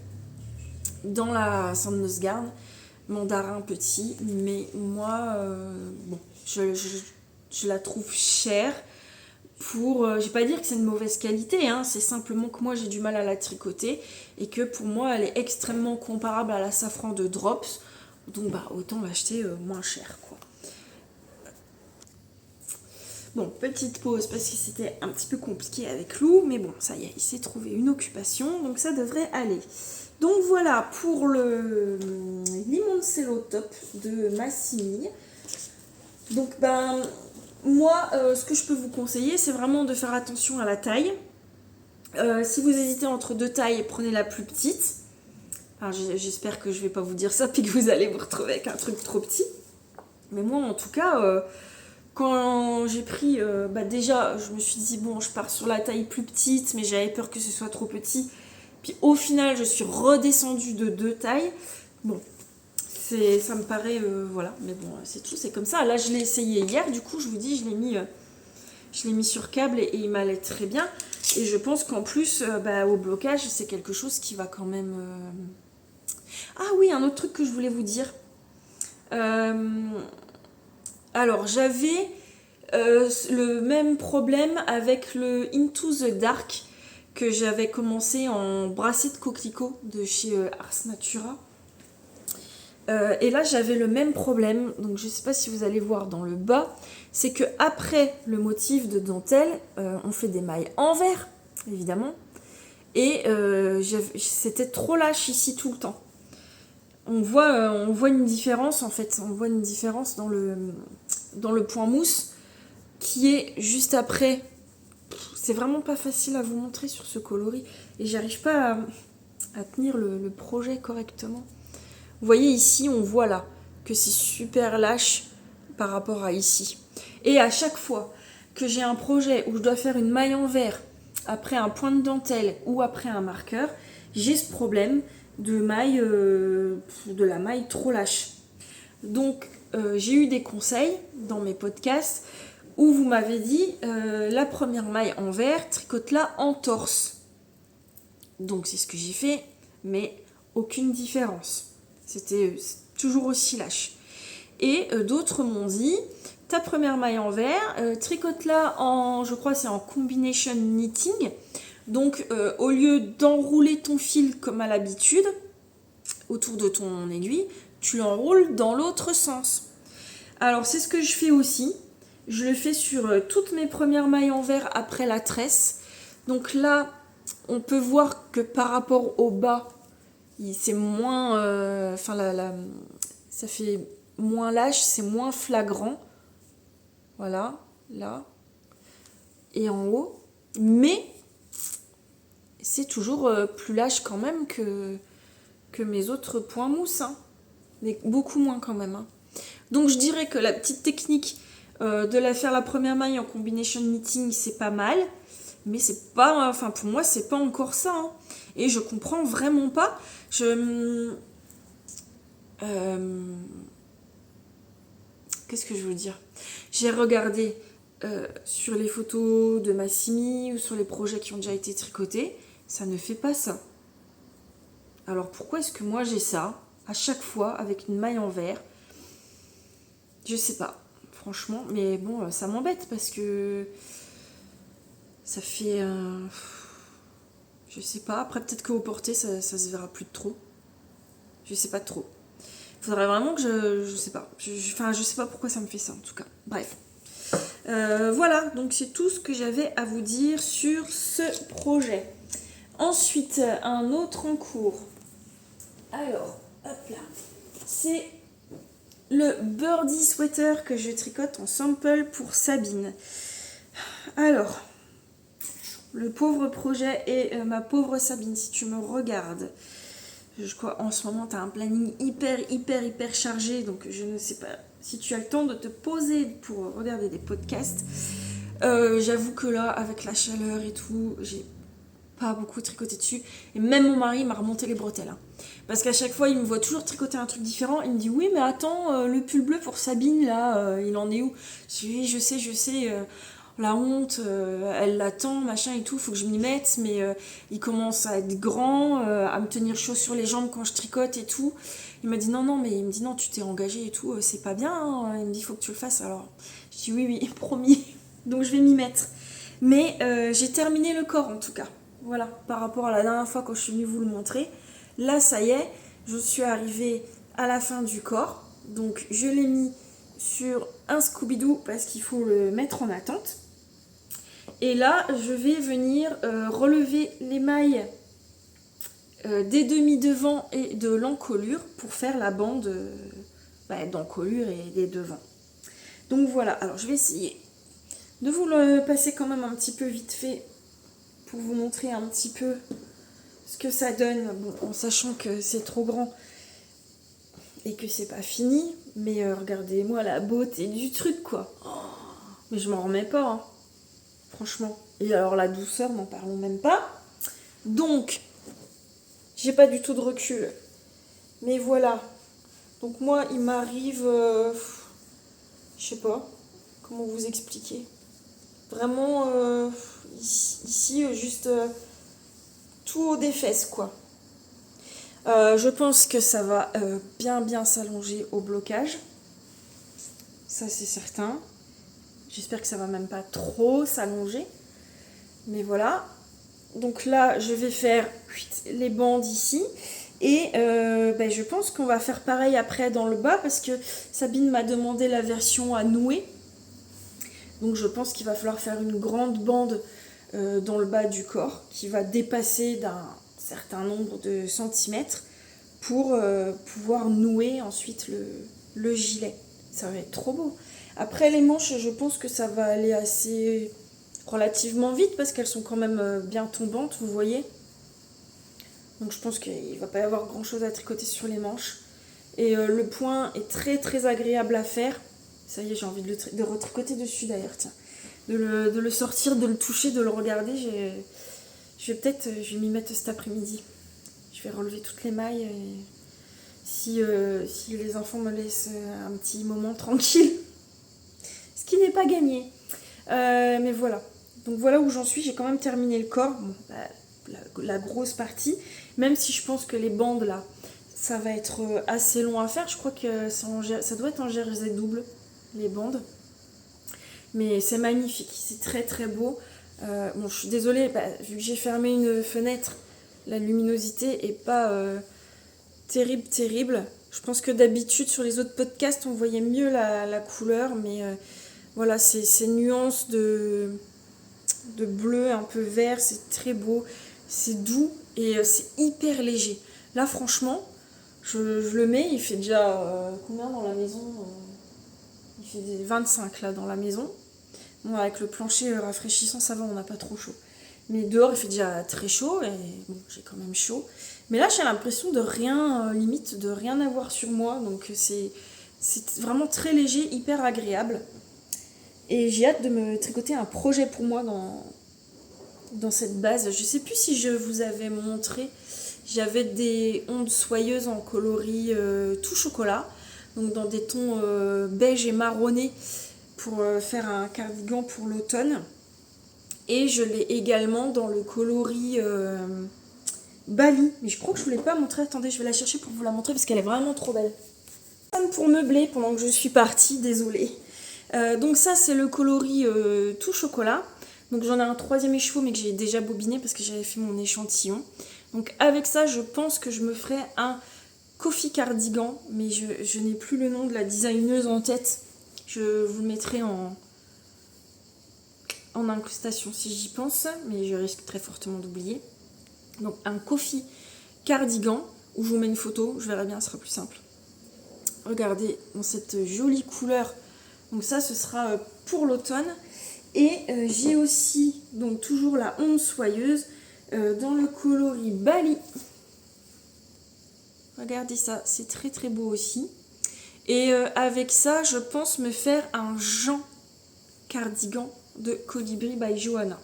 dans la Sandnesgarn, mandarin petit. Mais moi, je la trouve chère. Je vais pas dire que c'est une mauvaise qualité, hein, c'est simplement que moi j'ai du mal à la tricoter, et que pour moi elle est extrêmement comparable à la safran de Drops, donc autant l'acheter moins cher, quoi. Bon, petite pause parce que c'était un petit peu compliqué avec Lou, mais bon, ça y est, il s'est trouvé une occupation, donc ça devrait aller. Donc voilà pour le Limoncello Top de Massimi. Donc moi, ce que je peux vous conseiller, c'est vraiment de faire attention à la taille. Si vous hésitez entre deux tailles, prenez la plus petite. Enfin, j'espère que je ne vais pas vous dire ça puis que vous allez vous retrouver avec un truc trop petit. Mais moi, en tout cas, quand j'ai pris... déjà, je me suis dit, bon, je pars sur la taille plus petite, mais j'avais peur que ce soit trop petit. Puis au final, je suis redescendue de deux tailles. Bon, ça me paraît... voilà, mais bon, c'est tout, c'est comme ça. Là, je l'ai essayé hier, du coup, je vous dis, je l'ai mis sur câble et il m'allait très bien. Et je pense qu'en plus, au blocage, c'est quelque chose qui va quand même... Ah oui, un autre truc que je voulais vous dire. Alors, j'avais le même problème avec le Into the Dark que j'avais commencé en brassier de coquelicot de chez Ars Natura. Et là, j'avais le même problème. Donc, je ne sais pas si vous allez voir dans le bas. C'est que après le motif de dentelle, on fait des mailles envers, évidemment. Et c'était trop lâche ici tout le temps. On voit une différence, en fait. On voit une différence dans le point mousse qui est juste après. C'est vraiment pas facile à vous montrer sur ce coloris. Et j'arrive pas à tenir le projet correctement. Vous voyez ici, on voit là que c'est super lâche par rapport à ici. Et à chaque fois que j'ai un projet où je dois faire une maille en vert après un point de dentelle ou après un marqueur, j'ai ce problème de la maille trop lâche. Donc j'ai eu des conseils dans mes podcasts où vous m'avez dit la première maille en vert, tricote-la en torse. Donc c'est ce que j'ai fait. mais aucune différence. C'était toujours aussi lâche. Et d'autres m'ont dit, ta première maille en vert, tricote-la en, je crois c'est en combination knitting. Donc au lieu d'enrouler ton fil comme à l'habitude, autour de ton aiguille, tu l'enroules dans l'autre sens. Alors c'est ce que je fais aussi. Je le fais sur toutes mes premières mailles en vert après la tresse. Donc là, on peut voir que par rapport au bas, c'est moins... ça fait moins lâche, c'est moins flagrant. Voilà, là. Et en haut. Mais c'est toujours plus lâche quand même que mes autres points mousse. Hein. Mais beaucoup moins quand même. Hein. Donc je dirais que la petite technique de faire la première maille en combination knitting, c'est pas mal. Mais c'est pas... Enfin pour moi, c'est pas encore ça. Hein. Et je comprends vraiment pas. Qu'est-ce que je veux dire ? J'ai regardé sur les photos de Massimi ou sur les projets qui ont déjà été tricotés. Ça ne fait pas ça. Alors pourquoi est-ce que moi j'ai ça à chaque fois avec une maille en vert ? Je sais pas, franchement, mais bon, ça m'embête parce que ça fait... je sais pas, après peut-être qu'au porté ça se verra plus de trop. Je sais pas trop. Il faudrait vraiment que je sais pas. Je sais pas pourquoi ça me fait ça en tout cas. Bref. Voilà, donc c'est tout ce que j'avais à vous dire sur ce projet. Ensuite, un autre en cours. Alors, hop là. C'est le birdie sweater que je tricote en sample pour Sabine. Alors, le pauvre projet et ma pauvre Sabine, si tu me regardes, je crois en ce moment tu as un planning hyper chargé, donc je ne sais pas si tu as le temps de te poser pour regarder des podcasts. J'avoue que là, avec la chaleur et tout, j'ai pas beaucoup tricoté dessus. Et même mon mari m'a remonté les bretelles. Hein. Parce qu'à chaque fois, il me voit toujours tricoter un truc différent. Il me dit, oui, mais attends, le pull bleu pour Sabine, là, il en est où ? Je dis, oui, je sais, la honte, elle l'attend, machin et tout, faut que je m'y mette. Mais il commence à être grand, à me tenir chaud sur les jambes quand je tricote et tout. Il m'a dit, non, mais il me dit, non, tu t'es engagé et tout, c'est pas bien. Hein. Il me dit, faut que tu le fasses. Alors, je dis, oui, promis. Donc, je vais m'y mettre. Mais j'ai terminé le corps, en tout cas. Voilà, par rapport à la dernière fois quand je suis venue vous le montrer. Là, ça y est, je suis arrivée à la fin du corps. Donc, je l'ai mis sur un Scooby-Doo parce qu'il faut le mettre en attente. Et là, je vais venir relever les mailles des demi-devants et de l'encolure pour faire la bande d'encolure et des devants. Donc voilà, alors je vais essayer de vous le passer quand même un petit peu vite fait pour vous montrer un petit peu ce que ça donne, bon, en sachant que c'est trop grand et que c'est pas fini, mais regardez-moi la beauté du truc quoi. Oh, mais je m'en remets pas, hein, franchement. Et alors la douceur, n'en parlons même pas. Donc, j'ai pas du tout de recul, mais voilà. Donc moi, il m'arrive, je sais pas comment vous expliquer. Vraiment, ici juste tout haut des fesses, quoi. Je pense que ça va bien s'allonger au blocage. Ça, c'est certain. J'espère que ça va même pas trop s'allonger. Mais voilà. Donc là, je vais faire les bandes ici. Et je pense qu'on va faire pareil après dans le bas parce que Sabine m'a demandé la version à nouer. Donc je pense qu'il va falloir faire une grande bande dans le bas du corps qui va dépasser d'un certain nombre de centimètres pour pouvoir nouer ensuite le gilet. Ça va être trop beau. Après les manches, je pense que ça va aller assez relativement vite parce qu'elles sont quand même bien tombantes, vous voyez. Donc je pense qu'il ne va pas y avoir grand chose à tricoter sur les manches. Et le point est très agréable à faire. Ça y est, j'ai envie de retricoter dessus d'ailleurs, tiens. De le sortir, de le toucher, de le regarder. Je vais m'y mettre cet après-midi. Je vais relever toutes les mailles. Et si les enfants me laissent un petit moment tranquille. Ce qui n'est pas gagné. Mais voilà. Donc voilà où j'en suis. J'ai quand même terminé le corps. Bon, la grosse partie. Même si je pense que les bandes là, ça va être assez long à faire. Je crois que ça doit être en jersey double, les bandes. Mais c'est magnifique, c'est très très beau. Bon, je suis désolée, vu que j'ai fermé une fenêtre, la luminosité est pas terrible. Je pense que d'habitude sur les autres podcasts on voyait mieux la couleur, mais voilà, ces nuances de bleu un peu vert, c'est très beau, c'est doux et c'est hyper léger. Là franchement, je le mets, il fait déjà combien dans la maison Il fait 25 là dans la maison. Bon, avec le plancher rafraîchissant, ça va, on n'a pas trop chaud. Mais dehors, il fait déjà très chaud et bon, j'ai quand même chaud. Mais là, j'ai l'impression de rien, limite, de rien avoir sur moi. Donc, c'est vraiment très léger, hyper agréable. Et j'ai hâte de me tricoter un projet pour moi dans cette base. Je sais plus si je vous avais montré. J'avais des ondes soyeuses en coloris tout chocolat. Donc, dans des tons beige et marronné pour faire un cardigan pour l'automne. Et je l'ai également dans le coloris Bali. Mais je crois que je ne vous l'ai pas montré. Attendez, je vais la chercher pour vous la montrer parce qu'elle est vraiment trop belle. Pour meubler pendant que je suis partie, désolée. Donc ça, c'est le coloris tout chocolat. Donc j'en ai un troisième écheveau mais que j'ai déjà bobiné parce que j'avais fait mon échantillon. Donc avec ça, je pense que je me ferai un coffee cardigan. Mais je n'ai plus le nom de la designeuse en tête. Je vous le mettrai en incrustation si j'y pense, mais je risque très fortement d'oublier. Donc un coffee cardigan, où je vous mets une photo, je verrai bien, ce sera plus simple. Regardez, dans cette jolie couleur. Donc ça, ce sera pour l'automne. Et j'ai aussi, donc toujours la onde soyeuse, dans le coloris Bali. Regardez ça, c'est très très beau aussi. Et avec ça, je pense me faire un Jean cardigan de Colibri by Johanna.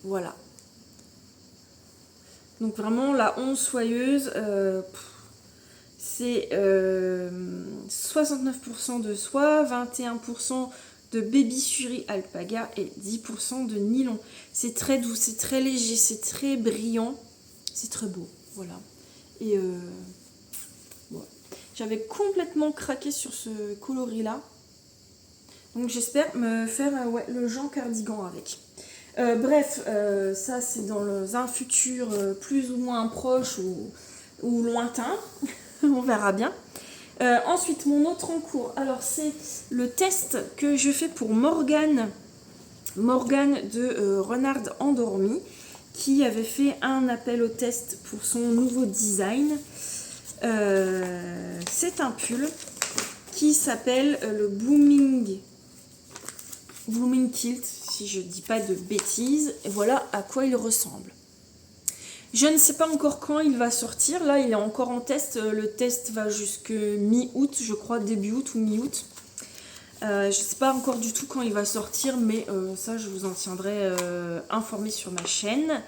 Voilà. Donc vraiment la onde soyeuse, c'est 69% de soie, 21% de baby suri alpaga et 10% de nylon. C'est très doux, c'est très léger, c'est très brillant, c'est très beau. Voilà. Et voilà. J'avais complètement craqué sur ce coloris là. Donc j'espère me faire le Jean cardigan avec. Bref, ça c'est dans un futur plus ou moins proche ou lointain. On verra bien. Ensuite, mon autre en cours. Alors c'est le test que je fais pour Morgane. Morgane de Renard Endormi, qui avait fait un appel au test pour son nouveau design. C'est un pull qui s'appelle le Blooming Kilt, si je ne dis pas de bêtises. Et voilà à quoi il ressemble. Je ne sais pas encore quand il va sortir. Là, il est encore en test. Le test va jusque mi-août, je crois, début août ou mi-août. Je ne sais pas encore du tout quand il va sortir, mais ça, je vous en tiendrai informé sur ma chaîne.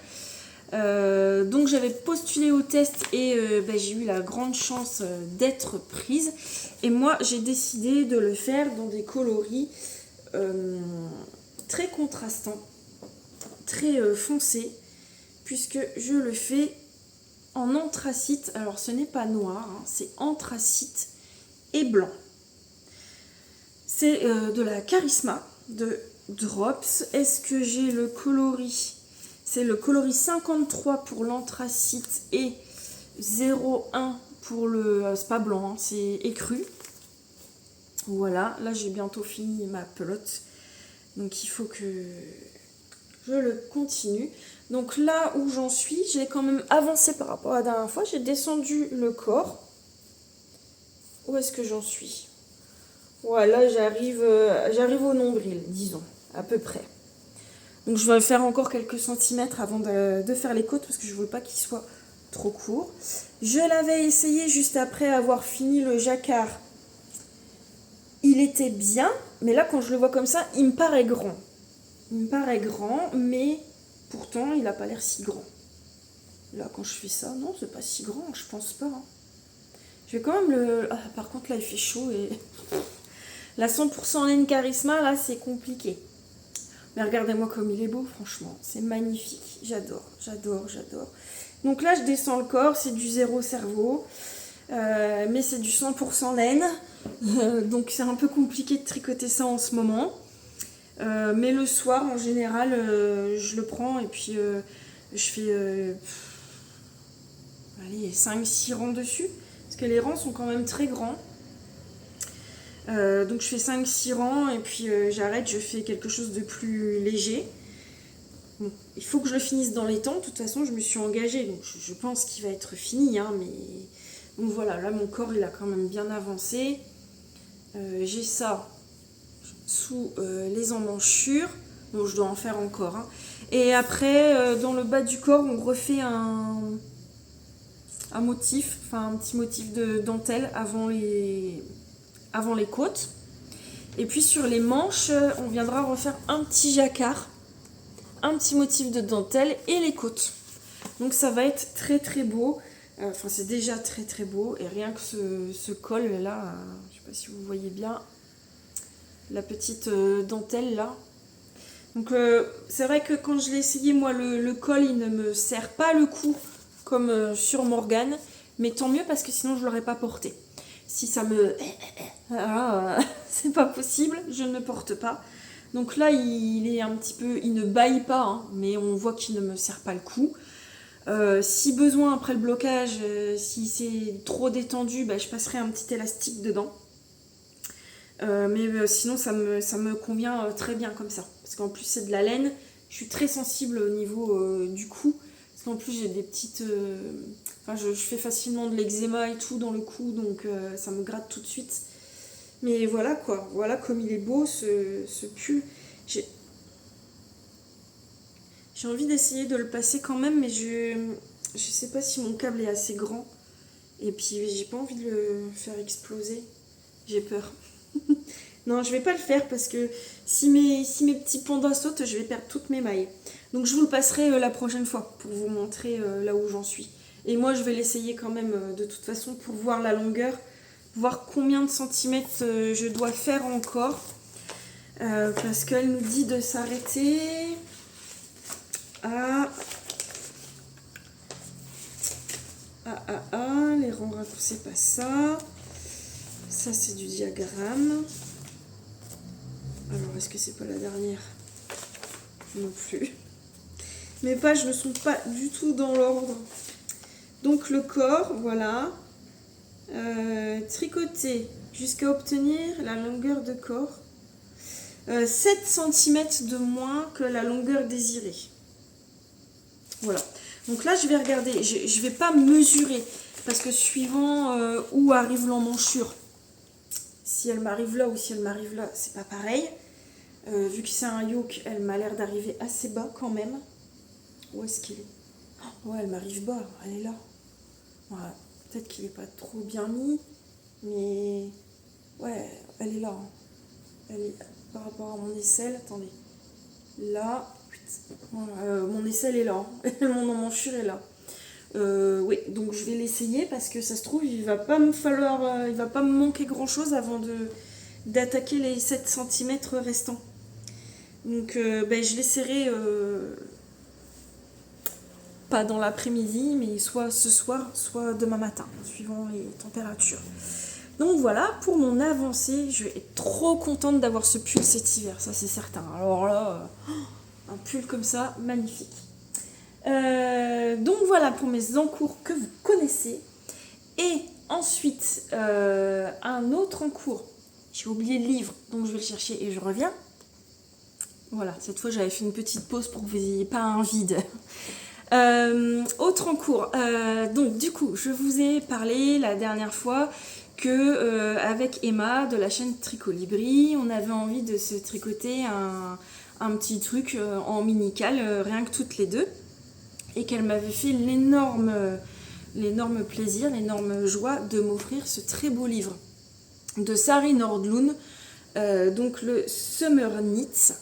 Donc, j'avais postulé au test et j'ai eu la grande chance d'être prise. Et moi, j'ai décidé de le faire dans des coloris très contrastants, très foncés, puisque je le fais en anthracite. Alors ce n'est pas noir, hein, c'est anthracite et blanc. C'est de la Charisma de Drops. Est-ce que j'ai le coloris? C'est le coloris 53 pour l'anthracite et 0,1 pour le... c'est pas blanc, hein, c'est écru. Voilà, là j'ai bientôt fini ma pelote. Donc il faut que je le continue. Donc là où j'en suis, j'ai quand même avancé par rapport à la dernière fois. J'ai descendu le corps. Où est-ce que j'en suis? Voilà, j'arrive au nombril, disons, à peu près. Donc je vais faire encore quelques centimètres avant de faire les côtes parce que je ne veux pas qu'il soit trop court. Je l'avais essayé juste après avoir fini le jacquard. Il était bien, mais là quand je le vois comme ça, il me paraît grand. Il me paraît grand, mais pourtant il n'a pas l'air si grand. Là quand je fais ça, non, c'est pas si grand, je pense pas. Hein. Je vais quand même le... Ah, par contre là il fait chaud et... La 100% laine Charisma, là c'est compliqué. Mais regardez-moi comme il est beau, franchement. C'est magnifique. J'adore. Donc là, je descends le corps. C'est du 0 cerveau. Mais c'est du 100% laine. Donc c'est un peu compliqué de tricoter ça en ce moment. Mais le soir, en général, je le prends et puis je fais 5-6 rangs dessus. Parce que les rangs sont quand même très grands. Donc je fais 5-6 rangs et puis j'arrête, je fais quelque chose de plus léger. Bon, il faut que je le finisse dans les temps, de toute façon je me suis engagée, donc je pense qu'il va être fini, hein, mais... Donc voilà, là mon corps il a quand même bien avancé. J'ai ça sous les emmanchures, donc je dois en faire encore. Hein. Et après, dans le bas du corps, on refait un motif, enfin un petit motif de dentelle avant les côtes. Et puis sur les manches, on viendra refaire un petit jacquard, un petit motif de dentelle et les côtes. Donc ça va être très très beau. Enfin c'est déjà très très beau. Et rien que ce col là, je sais pas si vous voyez bien, la petite dentelle là. Donc c'est vrai que quand je l'ai essayé, moi le col il ne me serre pas le cou comme sur Morgane. Mais tant mieux parce que sinon je ne l'aurais pas porté. Si ça me... c'est pas possible, je ne porte pas. Donc là, il est un petit peu... Il ne bâille pas, hein, mais on voit qu'il ne me serre pas le cou. Si besoin, après le blocage, si c'est trop détendu, je passerai un petit élastique dedans. Mais sinon, ça me convient très bien comme ça. Parce qu'en plus, c'est de la laine. Je suis très sensible au niveau du cou. Parce qu'en plus, j'ai des petites... je fais facilement de l'eczéma et tout dans le cou, donc ça me gratte tout de suite. Mais voilà quoi, voilà comme il est beau ce pull. J'ai envie d'essayer de le passer quand même, mais je sais pas si mon câble est assez grand. Et puis j'ai pas envie de le faire exploser. J'ai peur. Non, je vais pas le faire parce que si mes petits pandas sautent, je vais perdre toutes mes mailles. Donc je vous le passerai la prochaine fois pour vous montrer là où j'en suis. Et moi je vais l'essayer quand même de toute façon pour voir la longueur, voir combien de centimètres je dois faire encore. Parce qu'elle nous dit de s'arrêter à... les rangs raccourcis, c'est pas ça. Ça c'est du diagramme. Alors est-ce que c'est pas la dernière? Non plus. Mes pages ne sont pas du tout dans l'ordre. Donc le corps, voilà. Tricoter jusqu'à obtenir la longueur de corps. 7 cm de moins que la longueur désirée. Voilà. Donc là, je vais regarder. Je ne vais pas mesurer. Parce que suivant où arrive l'emmanchure, si elle m'arrive là ou si elle m'arrive là, c'est pas pareil. Vu que c'est un yoke, elle m'a l'air d'arriver assez bas quand même. Où est-ce qu'il est? Ouais, elle m'arrive bas, elle est là. Voilà. Peut-être qu'il n'est pas trop bien mis, mais ouais, elle est là. Elle est par rapport à mon aisselle, attendez. Là, voilà, mon aisselle est là, mon emmanchure est là. Oui, donc je vais l'essayer parce que ça se trouve, il va pas me manquer grand-chose avant d'attaquer les 7 cm restants. Donc je l'essaierai pas dans l'après-midi, mais soit ce soir, soit demain matin, suivant les températures. Donc voilà, pour mon avancée, je vais être trop contente d'avoir ce pull cet hiver, ça c'est certain. Alors là, un pull comme ça, magnifique. Donc voilà pour mes encours que vous connaissez. Et ensuite, un autre encours. J'ai oublié le livre, donc je vais le chercher et je reviens. Voilà, cette fois j'avais fait une petite pause pour que vous n'ayez pas un vide. Autre encours. Donc du coup, je vous ai parlé la dernière fois que avec Emma de la chaîne Tricolibri, on avait envie de se tricoter un petit truc en mini-cale, rien que toutes les deux. Et qu'elle m'avait fait l'énorme plaisir, l'énorme joie de m'offrir ce très beau livre de Sari Nordlund, donc le Summer Knits.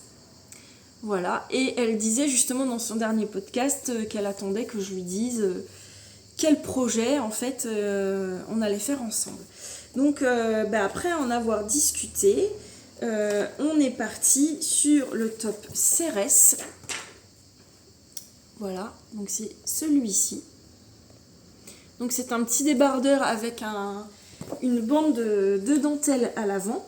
Voilà, et elle disait justement dans son dernier podcast qu'elle attendait que je lui dise quel projet en fait on allait faire ensemble. Donc après en avoir discuté, on est parti sur le top CRS. Voilà, donc c'est celui-ci. Donc c'est un petit débardeur avec une bande de dentelle à l'avant.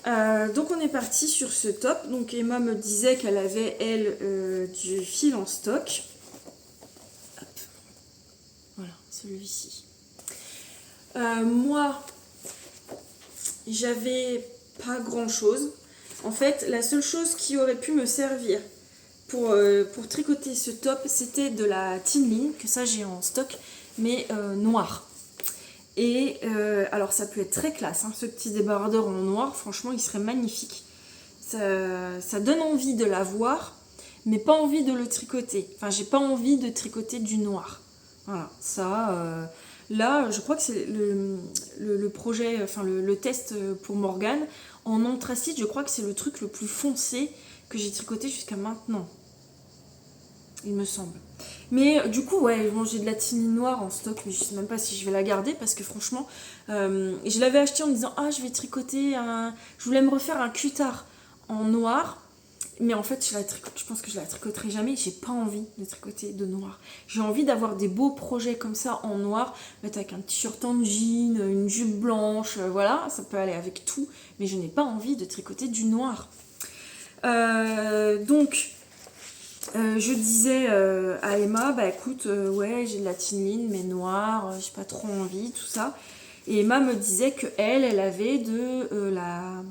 Donc on est parti sur ce top. Donc Emma me disait qu'elle avait, elle, du fil en stock. Hop. Voilà, celui-ci. Moi, j'avais pas grand-chose. En fait, la seule chose qui aurait pu me servir pour tricoter ce top, c'était de la Tinline, que ça j'ai en stock, mais noir. Et alors ça peut être très classe, hein, ce petit débardeur en noir, franchement il serait magnifique. Ça donne envie de l'avoir, mais pas envie de le tricoter. Enfin, j'ai pas envie de tricoter du noir. Voilà, ça... là, je crois que c'est le projet, enfin le test pour Morgane. En anthracite, je crois que c'est le truc le plus foncé que j'ai tricoté jusqu'à maintenant. Il me semble. Mais du coup, ouais, bon, j'ai de la Tinline noire en stock, mais je sais même pas si je vais la garder parce que franchement, je l'avais acheté en me disant, ah, je vais tricoter je voulais me refaire un cutard en noir. Mais en fait, je pense que je la tricoterai jamais. J'ai pas envie de tricoter de noir. J'ai envie d'avoir des beaux projets comme ça en noir, mettre avec un t-shirt en jean, une jupe blanche, voilà, ça peut aller avec tout. Mais je n'ai pas envie de tricoter du noir. Donc, je disais à Emma, bah écoute, ouais, j'ai de la Tinline, mais noire, j'ai pas trop envie, tout ça. Et Emma me disait que elle avait de la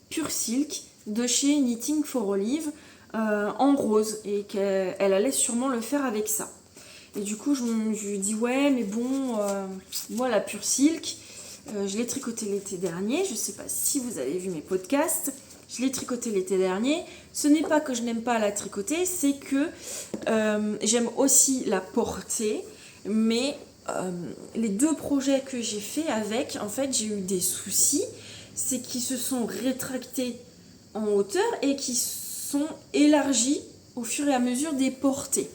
Pure Silk de chez Knitting for Olive en rose et qu'elle allait sûrement le faire avec ça. Et du coup, je lui dis ouais, mais bon, moi la Pure Silk, je l'ai tricoté l'été dernier. Je sais pas si vous avez vu mes podcasts. Je l'ai tricoté l'été dernier. Ce n'est pas que je n'aime pas la tricoter, c'est que j'aime aussi la porter. Mais les deux projets que j'ai fait avec, en fait, j'ai eu des soucis. C'est qu'ils se sont rétractés en hauteur et qui sont élargis au fur et à mesure des portées.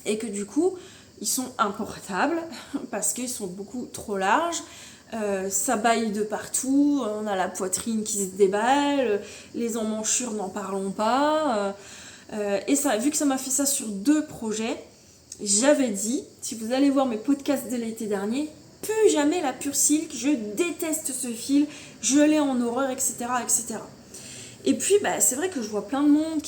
Et que du coup, ils sont importables parce qu'ils sont beaucoup trop larges. Ça baille de partout, on a la poitrine qui se déballe, les emmanchures n'en parlons pas. Et ça, vu que ça m'a fait ça sur deux projets, j'avais dit, si vous allez voir mes podcasts de l'été dernier, plus jamais la Pure Silk, je déteste ce fil, je l'ai en horreur, etc. etc. Et puis, bah, c'est vrai que je vois plein de monde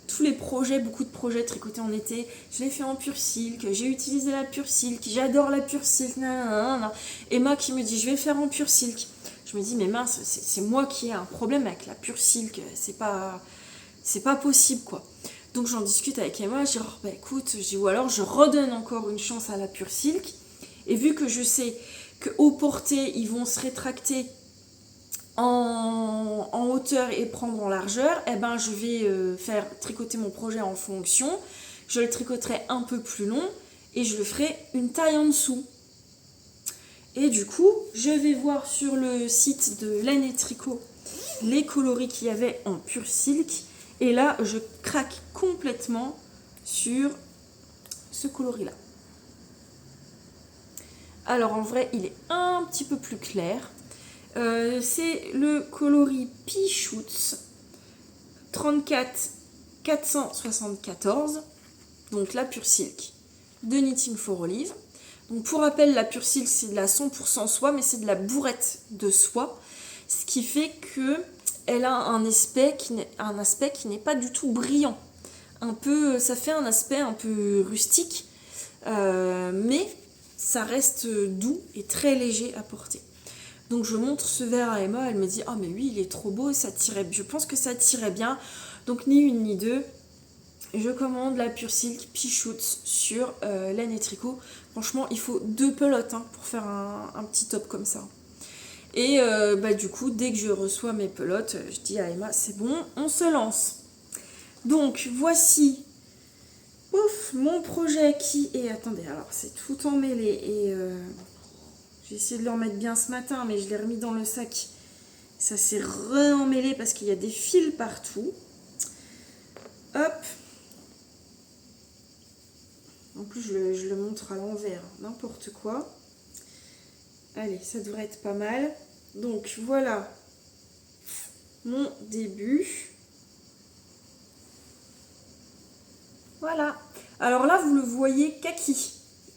tous les projets, beaucoup de projets tricotés en été, je l'ai fait en Pure Silk, j'ai utilisé la Pure Silk, j'adore la Pure Silk, nanana. Emma qui me dit, je vais faire en Pure Silk. Je me dis, mais mince, c'est moi qui ai un problème avec la Pure Silk, c'est pas possible, quoi. Donc j'en discute avec Emma, je dis, oh, bah écoute, ou alors je redonne encore une chance à la Pure Silk, et vu que je sais qu'au porté, ils vont se rétracter en hauteur et prendre en largeur, eh ben je vais faire tricoter mon projet en fonction. Je le tricoterai un peu plus long et je le ferai une taille en dessous. Et du coup, je vais voir sur le site de Laine et Tricot les coloris qu'il y avait en Pure Silk. Et là, je craque complètement sur ce coloris-là. Alors en vrai, il est un petit peu plus clair. C'est le coloris P-Shoots 34 474, donc la Pure Silk de Knitting for Olive. Donc pour rappel, la Pure Silk c'est de la 100% soie, mais c'est de la bourrette de soie, ce qui fait que elle a un aspect qui n'est pas du tout brillant. Ça fait un aspect un peu rustique, mais ça reste doux et très léger à porter. Donc je montre ce verre à Emma, elle me dit « Ah mais oui, il est trop beau, je pense que ça tirait bien. » Donc ni une ni deux, je commande la Pure Silk P-Shoots sur Laine et Tricot. Franchement, il faut 2 pelotes pour faire un petit top comme ça. Et du coup, dès que je reçois mes pelotes, je dis à Emma « C'est bon, on se lance. » Donc voici mon projet qui est... Attendez, alors c'est tout emmêlé et... J'ai essayé de le remettre bien ce matin, mais je l'ai remis dans le sac. Ça s'est re-emmêlé parce qu'il y a des fils partout. Hop. En plus, je le montre à l'envers. N'importe quoi. Allez, ça devrait être pas mal. Donc voilà mon début. Voilà. Alors là, vous le voyez kaki.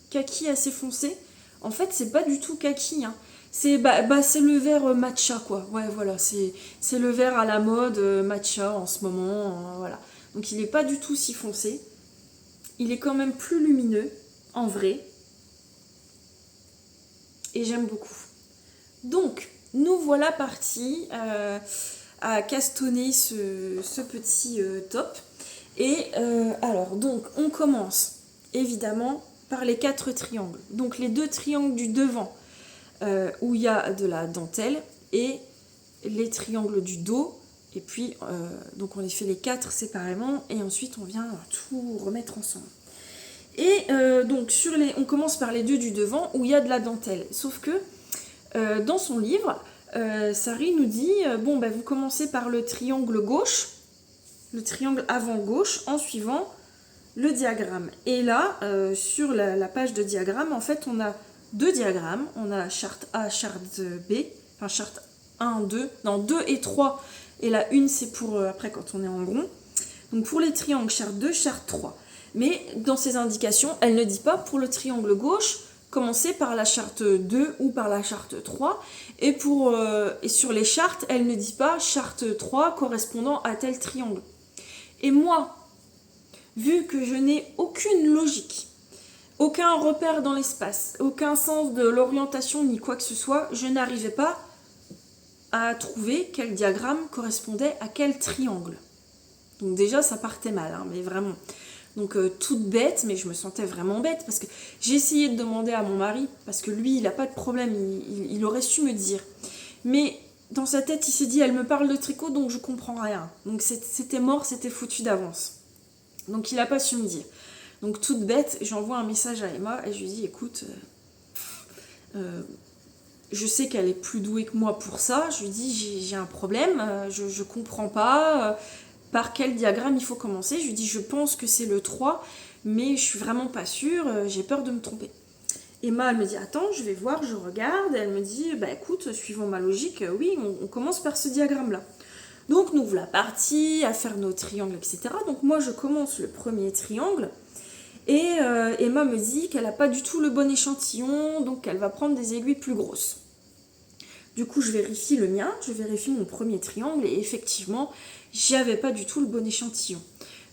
Kaki assez foncé. En fait, c'est pas du tout kaki, hein. C'est c'est le vert matcha, quoi. Ouais, voilà, c'est le vert à la mode matcha en ce moment. Voilà. Donc il n'est pas du tout si foncé. Il est quand même plus lumineux, en vrai. Et j'aime beaucoup. Donc, nous voilà partis à castonner ce petit top. Et alors, donc, on commence évidemment par les 4 triangles. Donc, les 2 triangles du devant où il y a de la dentelle et les triangles du dos. Et puis, donc on les fait les 4 séparément et ensuite on vient tout remettre ensemble. Et donc, on commence par les 2 du devant où il y a de la dentelle. Sauf que dans son livre, Sari nous dit bon, vous commencez par le triangle gauche, le triangle avant gauche, en suivant le diagramme. Et là, sur la page de diagramme, en fait, on a 2 diagrammes. On a charte A, charte B, enfin charte 1, 2, non 2 et 3. Et la 1, c'est pour après quand on est en rond. Donc pour les triangles, charte 2, charte 3. Mais dans ces indications, elle ne dit pas pour le triangle gauche, commencer par la charte 2 ou par la charte 3. Et sur les chartes, elle ne dit pas charte 3 correspondant à tel triangle. Et moi, vu que je n'ai aucune logique, aucun repère dans l'espace, aucun sens de l'orientation ni quoi que ce soit, je n'arrivais pas à trouver quel diagramme correspondait à quel triangle. Donc déjà, ça partait mal, hein, mais vraiment. Donc toute bête, mais je me sentais vraiment bête parce que j'ai essayé de demander à mon mari, parce que lui, il n'a pas de problème, il aurait su me dire. Mais dans sa tête, il s'est dit, elle me parle de tricot, donc je comprends rien. Donc c'était mort, c'était foutu d'avance. Donc il n'a pas su me dire. Donc toute bête, j'envoie un message à Emma et je lui dis, écoute, je sais qu'elle est plus douée que moi pour ça. Je lui dis, j'ai un problème, je comprends pas par quel diagramme il faut commencer. Je lui dis, je pense que c'est le 3, mais je suis vraiment pas sûre, j'ai peur de me tromper. Emma, elle me dit, attends, je vais voir, je regarde. Elle me dit, écoute, suivant ma logique, oui, on commence par ce diagramme-là. Donc nous voilà partis à faire nos triangles, etc. Donc moi, je commence le premier triangle. Et Emma me dit qu'elle n'a pas du tout le bon échantillon, donc qu'elle va prendre des aiguilles plus grosses. Du coup, je vérifie le mien, je vérifie mon premier triangle, et effectivement, j'avais pas du tout le bon échantillon.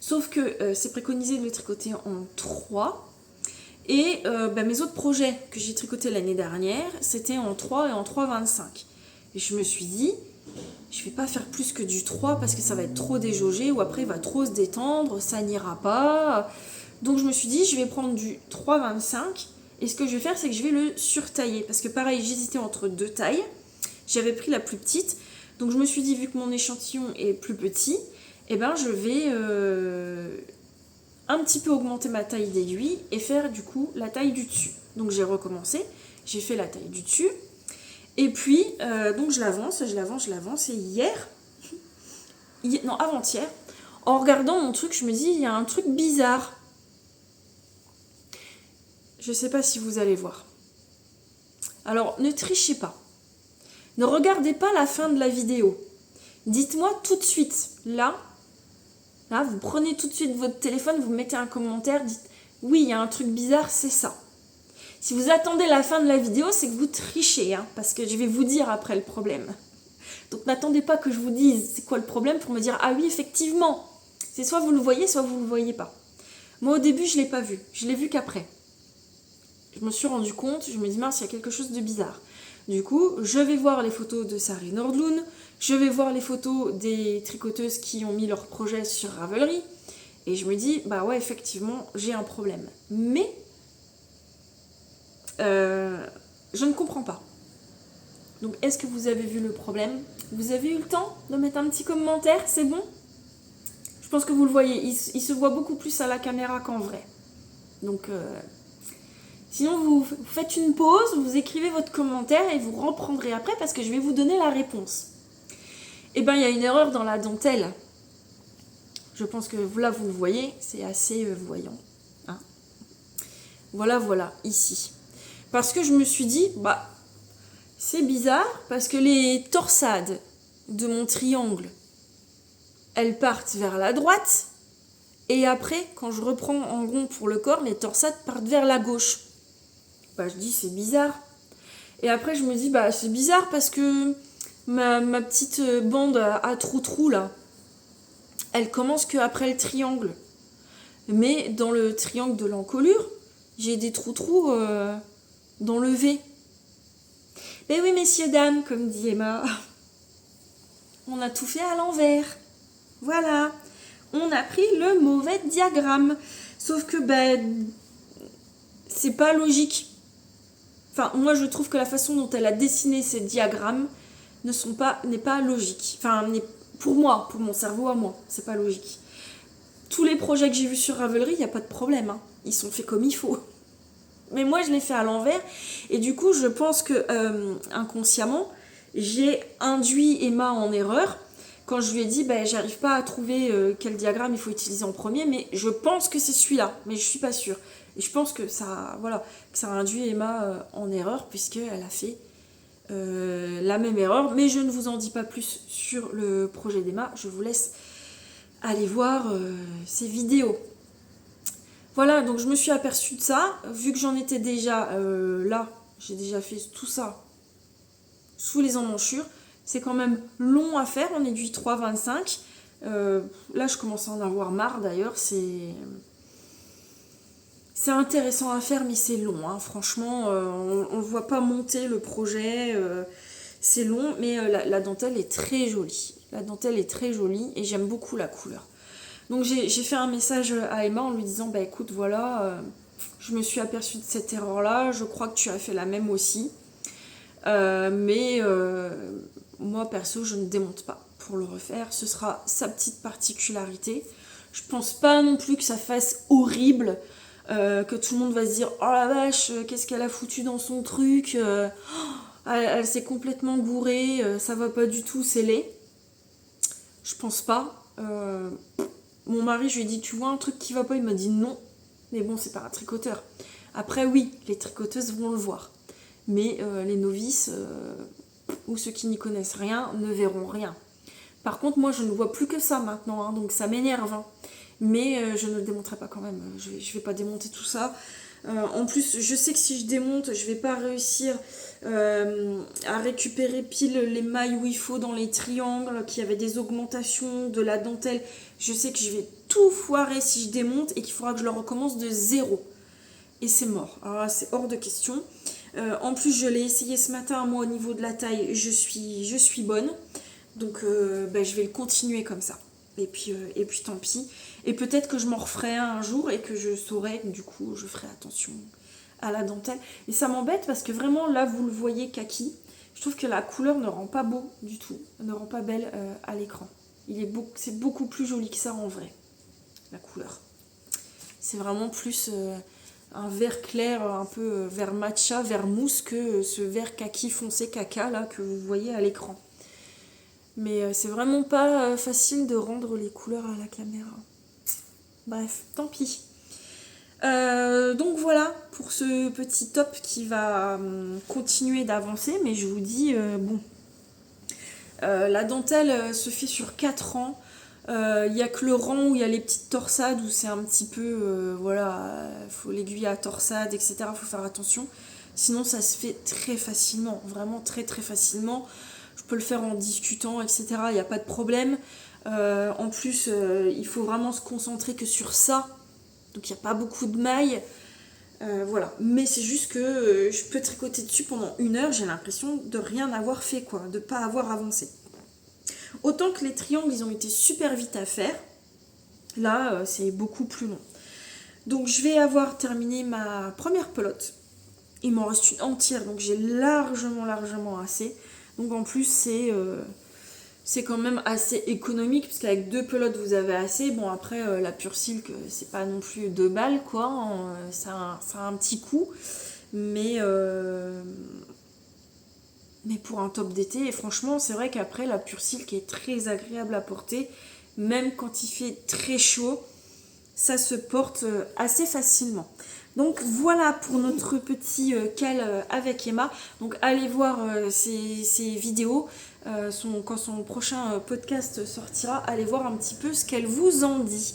Sauf que c'est préconisé de le tricoter en 3, et mes autres projets que j'ai tricotés l'année dernière, c'était en 3 et en 3,25. Et je me suis dit, je vais pas faire plus que du 3 parce que ça va être trop déjaugé, ou après il va trop se détendre, ça n'ira pas. Donc je me suis dit, je vais prendre du 3,25 et ce que je vais faire, c'est que je vais le surtailler. Parce que pareil, j'hésitais entre 2 tailles. J'avais pris la plus petite. Donc je me suis dit, vu que mon échantillon est plus petit, je vais un petit peu augmenter ma taille d'aiguille et faire du coup la taille du dessus. Donc j'ai recommencé, j'ai fait la taille du dessus. Et puis, donc je l'avance. Et avant-hier, en regardant mon truc, je me dis, il y a un truc bizarre. Je ne sais pas si vous allez voir. Alors, ne trichez pas. Ne regardez pas la fin de la vidéo. Dites-moi tout de suite. Là, vous prenez tout de suite votre téléphone, vous mettez un commentaire, dites « Oui, il y a un truc bizarre, c'est ça ». Si vous attendez la fin de la vidéo, c'est que vous trichez, hein, parce que je vais vous dire après le problème. Donc, n'attendez pas que je vous dise c'est quoi le problème pour me dire « Ah oui, effectivement ». C'est soit vous le voyez, soit vous ne le voyez pas. Moi, au début, je ne l'ai pas vu. Je l'ai vu qu'après. Je me suis rendu compte, je me dis mince, il y a quelque chose de bizarre. Du coup, je vais voir les photos de Sari Nordlund, je vais voir les photos des tricoteuses qui ont mis leur projet sur Ravelry, et je me dis, ouais, effectivement, j'ai un problème. Mais, je ne comprends pas. Donc, est-ce que vous avez vu le problème? Vous avez eu le temps de mettre un petit commentaire? C'est bon? Je pense que vous le voyez, il se voit beaucoup plus à la caméra qu'en vrai. Donc, sinon, vous faites une pause, vous écrivez votre commentaire et vous reprendrez après parce que je vais vous donner la réponse. Il y a une erreur dans la dentelle. Je pense que là, vous le voyez, c'est assez voyant. Hein, voilà, ici. Parce que je me suis dit, c'est bizarre parce que les torsades de mon triangle, elles partent vers la droite. Et après, quand je reprends en rond pour le corps, les torsades partent vers la gauche. Bah, je dis, c'est bizarre. Et après, je me dis, bah, c'est bizarre parce que ma petite bande à trou-trou, là, elle commence qu'après le triangle. Mais dans le triangle de l'encolure, j'ai des trous-trous dans le V. Mais oui, messieurs, dames, comme dit Emma, on a tout fait à l'envers. Voilà. On a pris le mauvais diagramme. Sauf que, ben, c'est pas logique. Enfin, moi, je trouve que la façon dont elle a dessiné ces diagrammes n'est pas logique. Enfin, pour moi, pour mon cerveau à moi, c'est pas logique. Tous les projets que j'ai vus sur Ravelry, il n'y a pas de problème. Hein. Ils sont faits comme il faut. Mais moi, je l'ai fait à l'envers. Et du coup, je pense que inconsciemment, j'ai induit Emma en erreur quand je lui ai dit, ben, j'arrive pas à trouver quel diagramme il faut utiliser en premier, mais je pense que c'est celui-là, mais je suis pas sûre. Et je pense que ça a induit Emma en erreur, puisqu'elle a fait la même erreur. Mais je ne vous en dis pas plus sur le projet d'Emma. Je vous laisse aller voir ses vidéos. Voilà, donc je me suis aperçue de ça. Vu que j'en étais déjà là, j'ai déjà fait tout ça sous les emmanchures. C'est quand même long à faire en aiguille 3,25. Là, je commence à en avoir marre d'ailleurs. C'est intéressant à faire, mais c'est long. Hein. Franchement, on ne voit pas monter le projet. C'est long, mais la dentelle est très jolie. La dentelle est très jolie et j'aime beaucoup la couleur. Donc j'ai fait un message à Emma en lui disant, bah écoute, voilà, je me suis aperçue de cette erreur-là. Je crois que tu as fait la même aussi. Mais moi perso je ne démonte pas pour le refaire, ce sera sa petite particularité. Je pense pas non plus que ça fasse horrible, que tout le monde va se dire oh la vache, qu'est-ce qu'elle a foutu dans son truc, elle s'est complètement gourée, ça va pas du tout, c'est laid. Je pense pas. Mon mari, je lui ai dit tu vois un truc qui va pas, il m'a dit non, mais bon c'est pas un tricoteur. Après oui, les tricoteuses vont le voir. Mais les novices ou ceux qui n'y connaissent rien ne verront rien. Par contre, moi, je ne vois plus que ça maintenant, hein, donc ça m'énerve. Hein. Mais je ne le démonterai pas quand même. Je vais pas démonter tout ça. En plus, je sais que si je démonte, je vais pas réussir à récupérer pile les mailles où il faut dans les triangles, qu'il y avait des augmentations de la dentelle. Je sais que je vais tout foirer si je démonte et qu'il faudra que je le recommence de zéro. Et c'est mort. Alors là, c'est hors de question. En plus, je l'ai essayé ce matin, moi, au niveau de la taille, je suis bonne. Donc, je vais le continuer comme ça. Et puis tant pis. Et peut-être que je m'en referai un jour et que je saurai, du coup, je ferai attention à la dentelle. Et ça m'embête parce que vraiment, là, vous le voyez kaki. Je trouve que la couleur ne rend pas beau du tout. Ne rend pas belle à l'écran. C'est beaucoup plus joli que ça en vrai, la couleur. C'est vraiment plus... un vert clair, un peu vert matcha, vert mousse, que ce vert kaki foncé caca là que vous voyez à l'écran. Mais c'est vraiment pas facile de rendre les couleurs à la caméra. Bref, tant pis. Donc voilà pour ce petit top qui va continuer d'avancer, mais je vous dis, la dentelle se fait sur 4 ans. Il n'y a que le rang où il y a les petites torsades où c'est un petit peu faut l'aiguille à torsade, etc. Faut faire attention, sinon ça se fait très facilement, vraiment très très facilement. Je peux le faire en discutant, etc. Il n'y a pas de problème. En plus il faut vraiment se concentrer que sur ça, donc il n'y a pas beaucoup de mailles. Voilà, mais c'est juste que je peux tricoter dessus pendant 1 heure, j'ai l'impression de rien avoir fait, quoi, de pas avoir avancé. Autant que les triangles, ils ont été super vite à faire. Là, c'est beaucoup plus long. Donc, je vais avoir terminé ma première pelote. Il m'en reste une entière, donc j'ai largement assez. Donc, en plus, c'est quand même assez économique, parce qu'avec 2 pelotes, vous avez assez. Bon, après, la Pure Silk, c'est pas non plus 2 balles, quoi. Ça a un petit coût. Mais pour un top d'été, et franchement c'est vrai qu'après la Pure Silk est très agréable à porter, même quand il fait très chaud, ça se porte assez facilement. Donc voilà pour notre petit call avec Emma. Donc allez voir ses vidéos. Quand son prochain podcast sortira, allez voir un petit peu ce qu'elle vous en dit.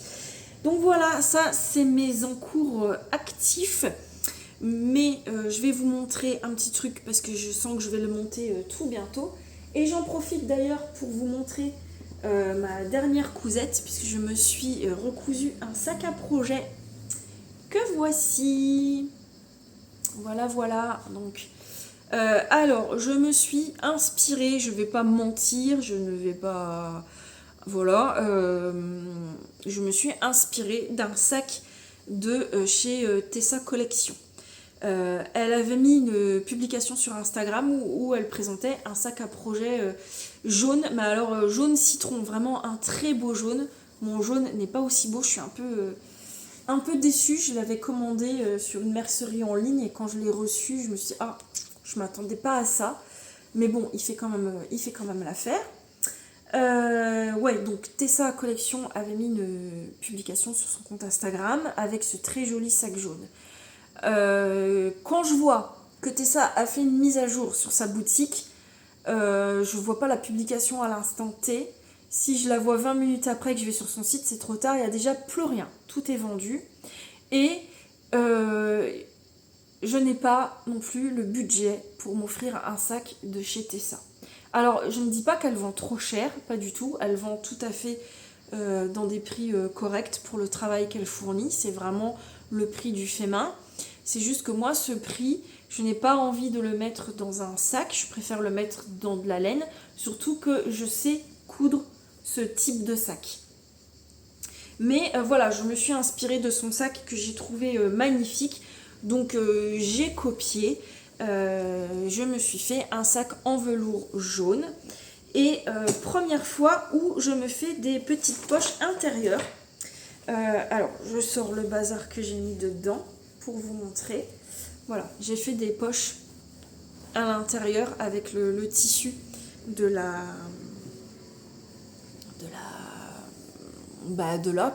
Donc voilà, ça c'est mes encours actifs. Mais je vais vous montrer un petit truc parce que je sens que je vais le monter tout bientôt. Et j'en profite d'ailleurs pour vous montrer ma dernière cousette, puisque je me suis recousu un sac à projet que voici. Voilà. Donc, alors, je me suis inspirée, je vais pas mentir, je ne vais pas... Voilà, je me suis inspirée d'un sac de chez Tessa Collection. Elle avait mis une publication sur Instagram où elle présentait un sac à projet jaune, mais alors jaune citron, vraiment un très beau jaune. Mon jaune n'est pas aussi beau, je suis un peu déçue. Je l'avais commandé sur une mercerie en ligne et quand je l'ai reçu, je me suis dit, je m'attendais pas à ça. Mais bon, il fait quand même l'affaire. Donc Tessa Collection avait mis une publication sur son compte Instagram avec ce très joli sac jaune. Quand je vois que Tessa a fait une mise à jour sur sa boutique, je vois pas la publication à l'instant T. Si je la vois 20 minutes après que je vais sur son site, c'est trop tard, il n'y a déjà plus rien. Tout est vendu. Et je n'ai pas non plus le budget pour m'offrir un sac de chez Tessa. Alors, je ne dis pas qu'elle vend trop cher, pas du tout. Elle vend tout à fait dans des prix corrects pour le travail qu'elle fournit. C'est vraiment le prix du fait main. C'est juste que moi, ce prix, je n'ai pas envie de le mettre dans un sac. Je préfère le mettre dans de la laine. Surtout que je sais coudre ce type de sac. Mais voilà, je me suis inspirée de son sac que j'ai trouvé magnifique. Donc j'ai copié. Je me suis fait un sac en velours jaune. Et première fois où je me fais des petites poches intérieures. Alors, je sors le bazar que j'ai mis dedans pour vous montrer. Voilà, j'ai fait des poches à l'intérieur avec le tissu de là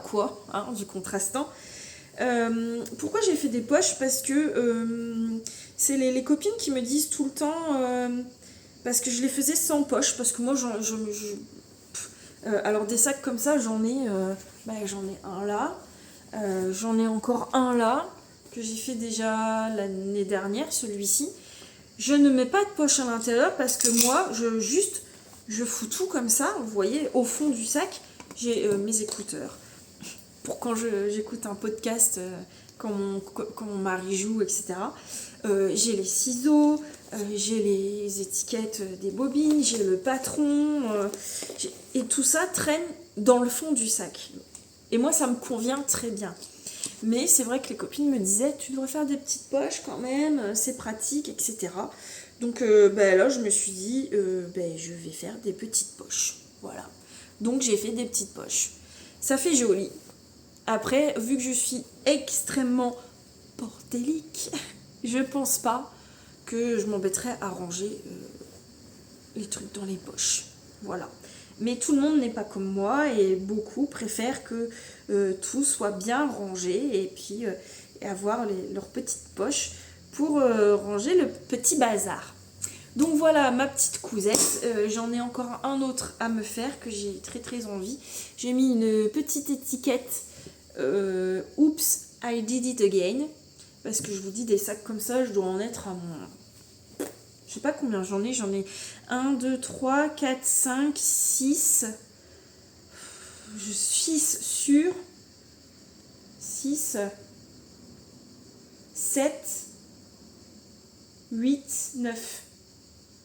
quoi, hein, du contrastant. Pourquoi j'ai fait des poches? Parce que c'est les copines qui me disent tout le temps parce que je les faisais sans poche, parce que moi alors des sacs comme ça j'en ai un là, j'en ai encore un là que j'ai fait déjà l'année dernière, celui-ci. Je ne mets pas de poche à l'intérieur parce que moi je fous tout comme ça. Vous voyez, au fond du sac j'ai mes écouteurs pour quand j'écoute un podcast, quand mon mari joue, etc. J'ai les ciseaux, j'ai les étiquettes des bobines, j'ai le patron, et tout ça traîne dans le fond du sac. Et moi, ça me convient très bien. Mais c'est vrai que les copines me disaient, tu devrais faire des petites poches quand même, c'est pratique, etc. Donc là, je me suis dit, je vais faire des petites poches. Voilà. Donc j'ai fait des petites poches. Ça fait joli. Après, vu que je suis extrêmement bordélique, je pense pas que je m'embêterais à ranger les trucs dans les poches. Voilà. Mais tout le monde n'est pas comme moi et beaucoup préfèrent que tout soit bien rangé et puis avoir leurs petites poches pour ranger le petit bazar. Donc voilà ma petite cousette. J'en ai encore un autre à me faire que j'ai très très envie. J'ai mis une petite étiquette Oops, I did it again. Parce que je vous dis, des sacs comme ça, je dois en être à mon... Je sais pas combien j'en ai 1, 2, 3, 4, 5, 6. Je suis sûre. 6, 7, 8, 9.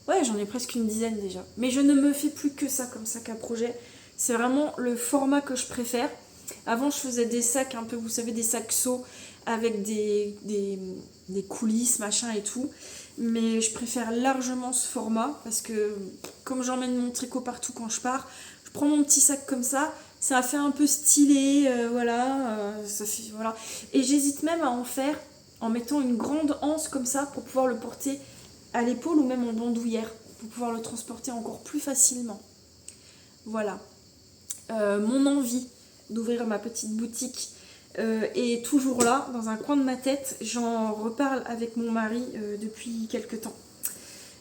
Ouais, j'en ai presque une dizaine déjà. Mais je ne me fais plus que ça comme sac à projet. C'est vraiment le format que je préfère. Avant, je faisais des sacs un peu, vous savez, des sacs seaux avec des coulisses, machin et tout. Mais je préfère largement ce format parce que comme j'emmène mon tricot partout quand je pars, je prends mon petit sac comme ça. Ça fait un peu stylé, ça fait, voilà. Et j'hésite même à en faire en mettant une grande anse comme ça pour pouvoir le porter à l'épaule ou même en bandoulière pour pouvoir le transporter encore plus facilement. Voilà. Mon envie d'ouvrir ma petite boutique est toujours là, dans un coin de ma tête. J'en reparle avec mon mari depuis quelques temps.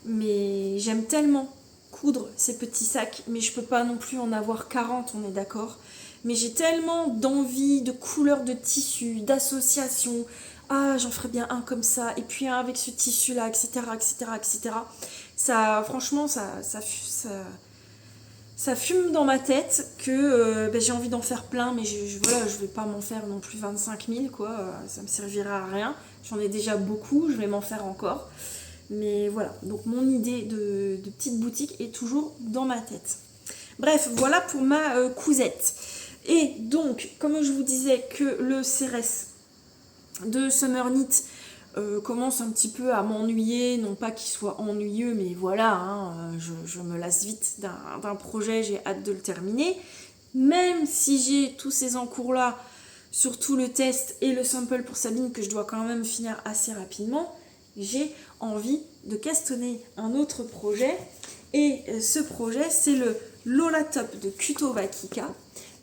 Mais j'aime tellement coudre ces petits sacs, mais je peux pas non plus en avoir 40, on est d'accord. Mais j'ai tellement d'envie, de couleurs de tissu, d'associations. Ah, j'en ferais bien un comme ça, et puis un avec ce tissu-là, etc., etc., etc. Ça, franchement, ça fume dans ma tête que j'ai envie d'en faire plein, mais voilà, je vais pas m'en faire non plus 25 000, quoi. Ça me servira à rien. J'en ai déjà beaucoup, je vais m'en faire encore. Mais voilà, donc mon idée de petite boutique est toujours dans ma tête. Bref, voilà pour ma cousette. Et donc, comme je vous disais que le CRS de Summer Knit commence un petit peu à m'ennuyer, non pas qu'il soit ennuyeux, mais voilà, hein, je me lasse vite d'un projet, j'ai hâte de le terminer. Même si j'ai tous ces encours-là, surtout le test et le sample pour Sabine, que je dois quand même finir assez rapidement, j'ai envie de castonner un autre projet. Et ce projet, c'est le Lola Top de Kutova Kika.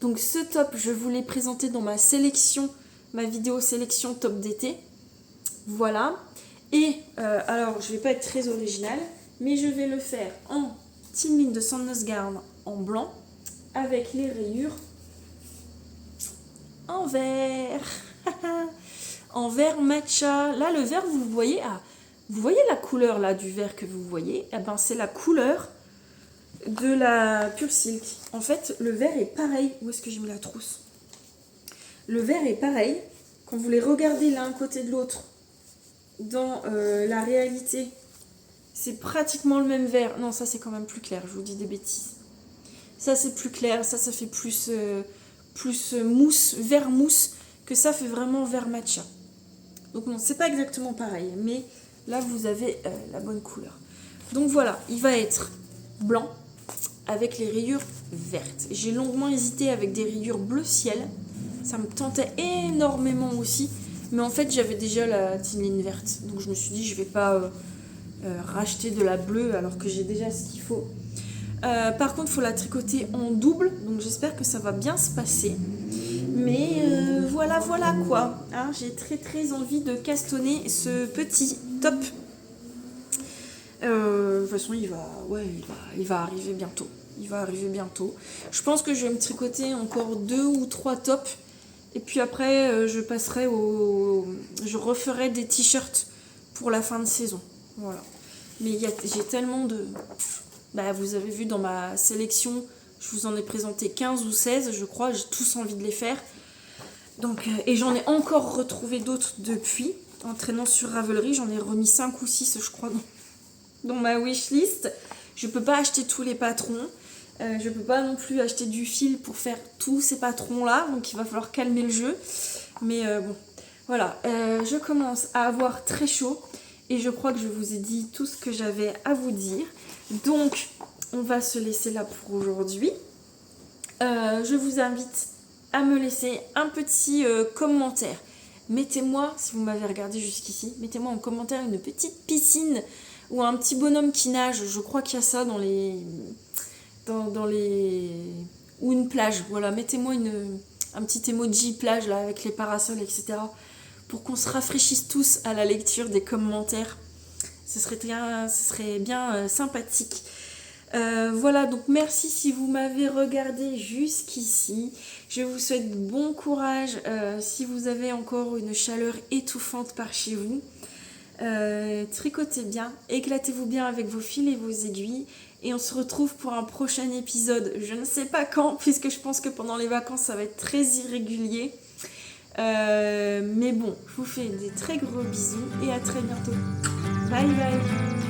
Donc ce top, je vous l'ai présenté dans ma sélection, ma vidéo sélection top d'été. Voilà. Et alors, je vais pas être très originale, mais je vais le faire en Thin Line de Sandnes Garn en blanc, avec les rayures en vert. En vert matcha. Là, le vert, vous voyez, vous voyez la couleur là du vert que vous voyez? Eh ben, c'est la couleur de la Pure Silk. En fait, le vert est pareil. Où est-ce que j'ai mis la trousse? Le vert est pareil. Quand vous les regardez l'un côté de l'autre, dans la réalité, c'est pratiquement le même vert. Non, ça c'est quand même plus clair, je vous dis des bêtises. Ça c'est plus clair, ça fait plus mousse, vert mousse, que ça fait vraiment vert matcha. Donc non, c'est pas exactement pareil, mais là vous avez la bonne couleur. Donc voilà, il va être blanc avec les rayures vertes. J'ai longuement hésité avec des rayures bleu ciel, ça me tentait énormément aussi, mais en fait j'avais déjà la Thin Line verte, donc je me suis dit je vais pas racheter de la bleue alors que j'ai déjà ce qu'il faut. Par contre il faut la tricoter en double, donc j'espère que ça va bien se passer. Mais voilà quoi, hein, j'ai très envie de castonner ce petit top. De toute façon il va arriver bientôt. Il va arriver bientôt. Je pense que je vais me tricoter encore 2 ou 3 tops. Et puis après je referai des t-shirts pour la fin de saison. Voilà. Mais j'ai tellement de... vous avez vu dans ma sélection, je vous en ai présenté 15 ou 16, je crois, j'ai tous envie de les faire. Donc, et j'en ai encore retrouvé d'autres depuis. En traînant sur Ravelry, j'en ai remis 5 ou 6, je crois, dans ma wishlist. Je peux pas acheter tous les patrons. Je peux pas non plus acheter du fil pour faire tous ces patrons-là. Donc, il va falloir calmer le jeu. Mais bon, voilà. Je commence à avoir très chaud. Et je crois que je vous ai dit tout ce que j'avais à vous dire. Donc, on va se laisser là pour aujourd'hui. Je vous invite à me laisser un petit commentaire. Mettez-moi, si vous m'avez regardé jusqu'ici, mettez-moi en commentaire une petite piscine ou un petit bonhomme qui nage. Je crois qu'il y a ça dans les... ou une plage. Voilà, mettez-moi un petit emoji plage là, avec les parasols, etc. pour qu'on se rafraîchisse tous à la lecture des commentaires. Ce serait bien sympathique. Voilà, donc merci si vous m'avez regardé jusqu'ici. Je vous souhaite bon courage si vous avez encore une chaleur étouffante par chez vous. Tricotez bien, éclatez-vous bien avec vos fils et vos aiguilles. Et on se retrouve pour un prochain épisode. Je ne sais pas quand, puisque je pense que pendant les vacances, ça va être très irrégulier. Mais bon, je vous fais des très gros bisous et à très bientôt. Bye bye.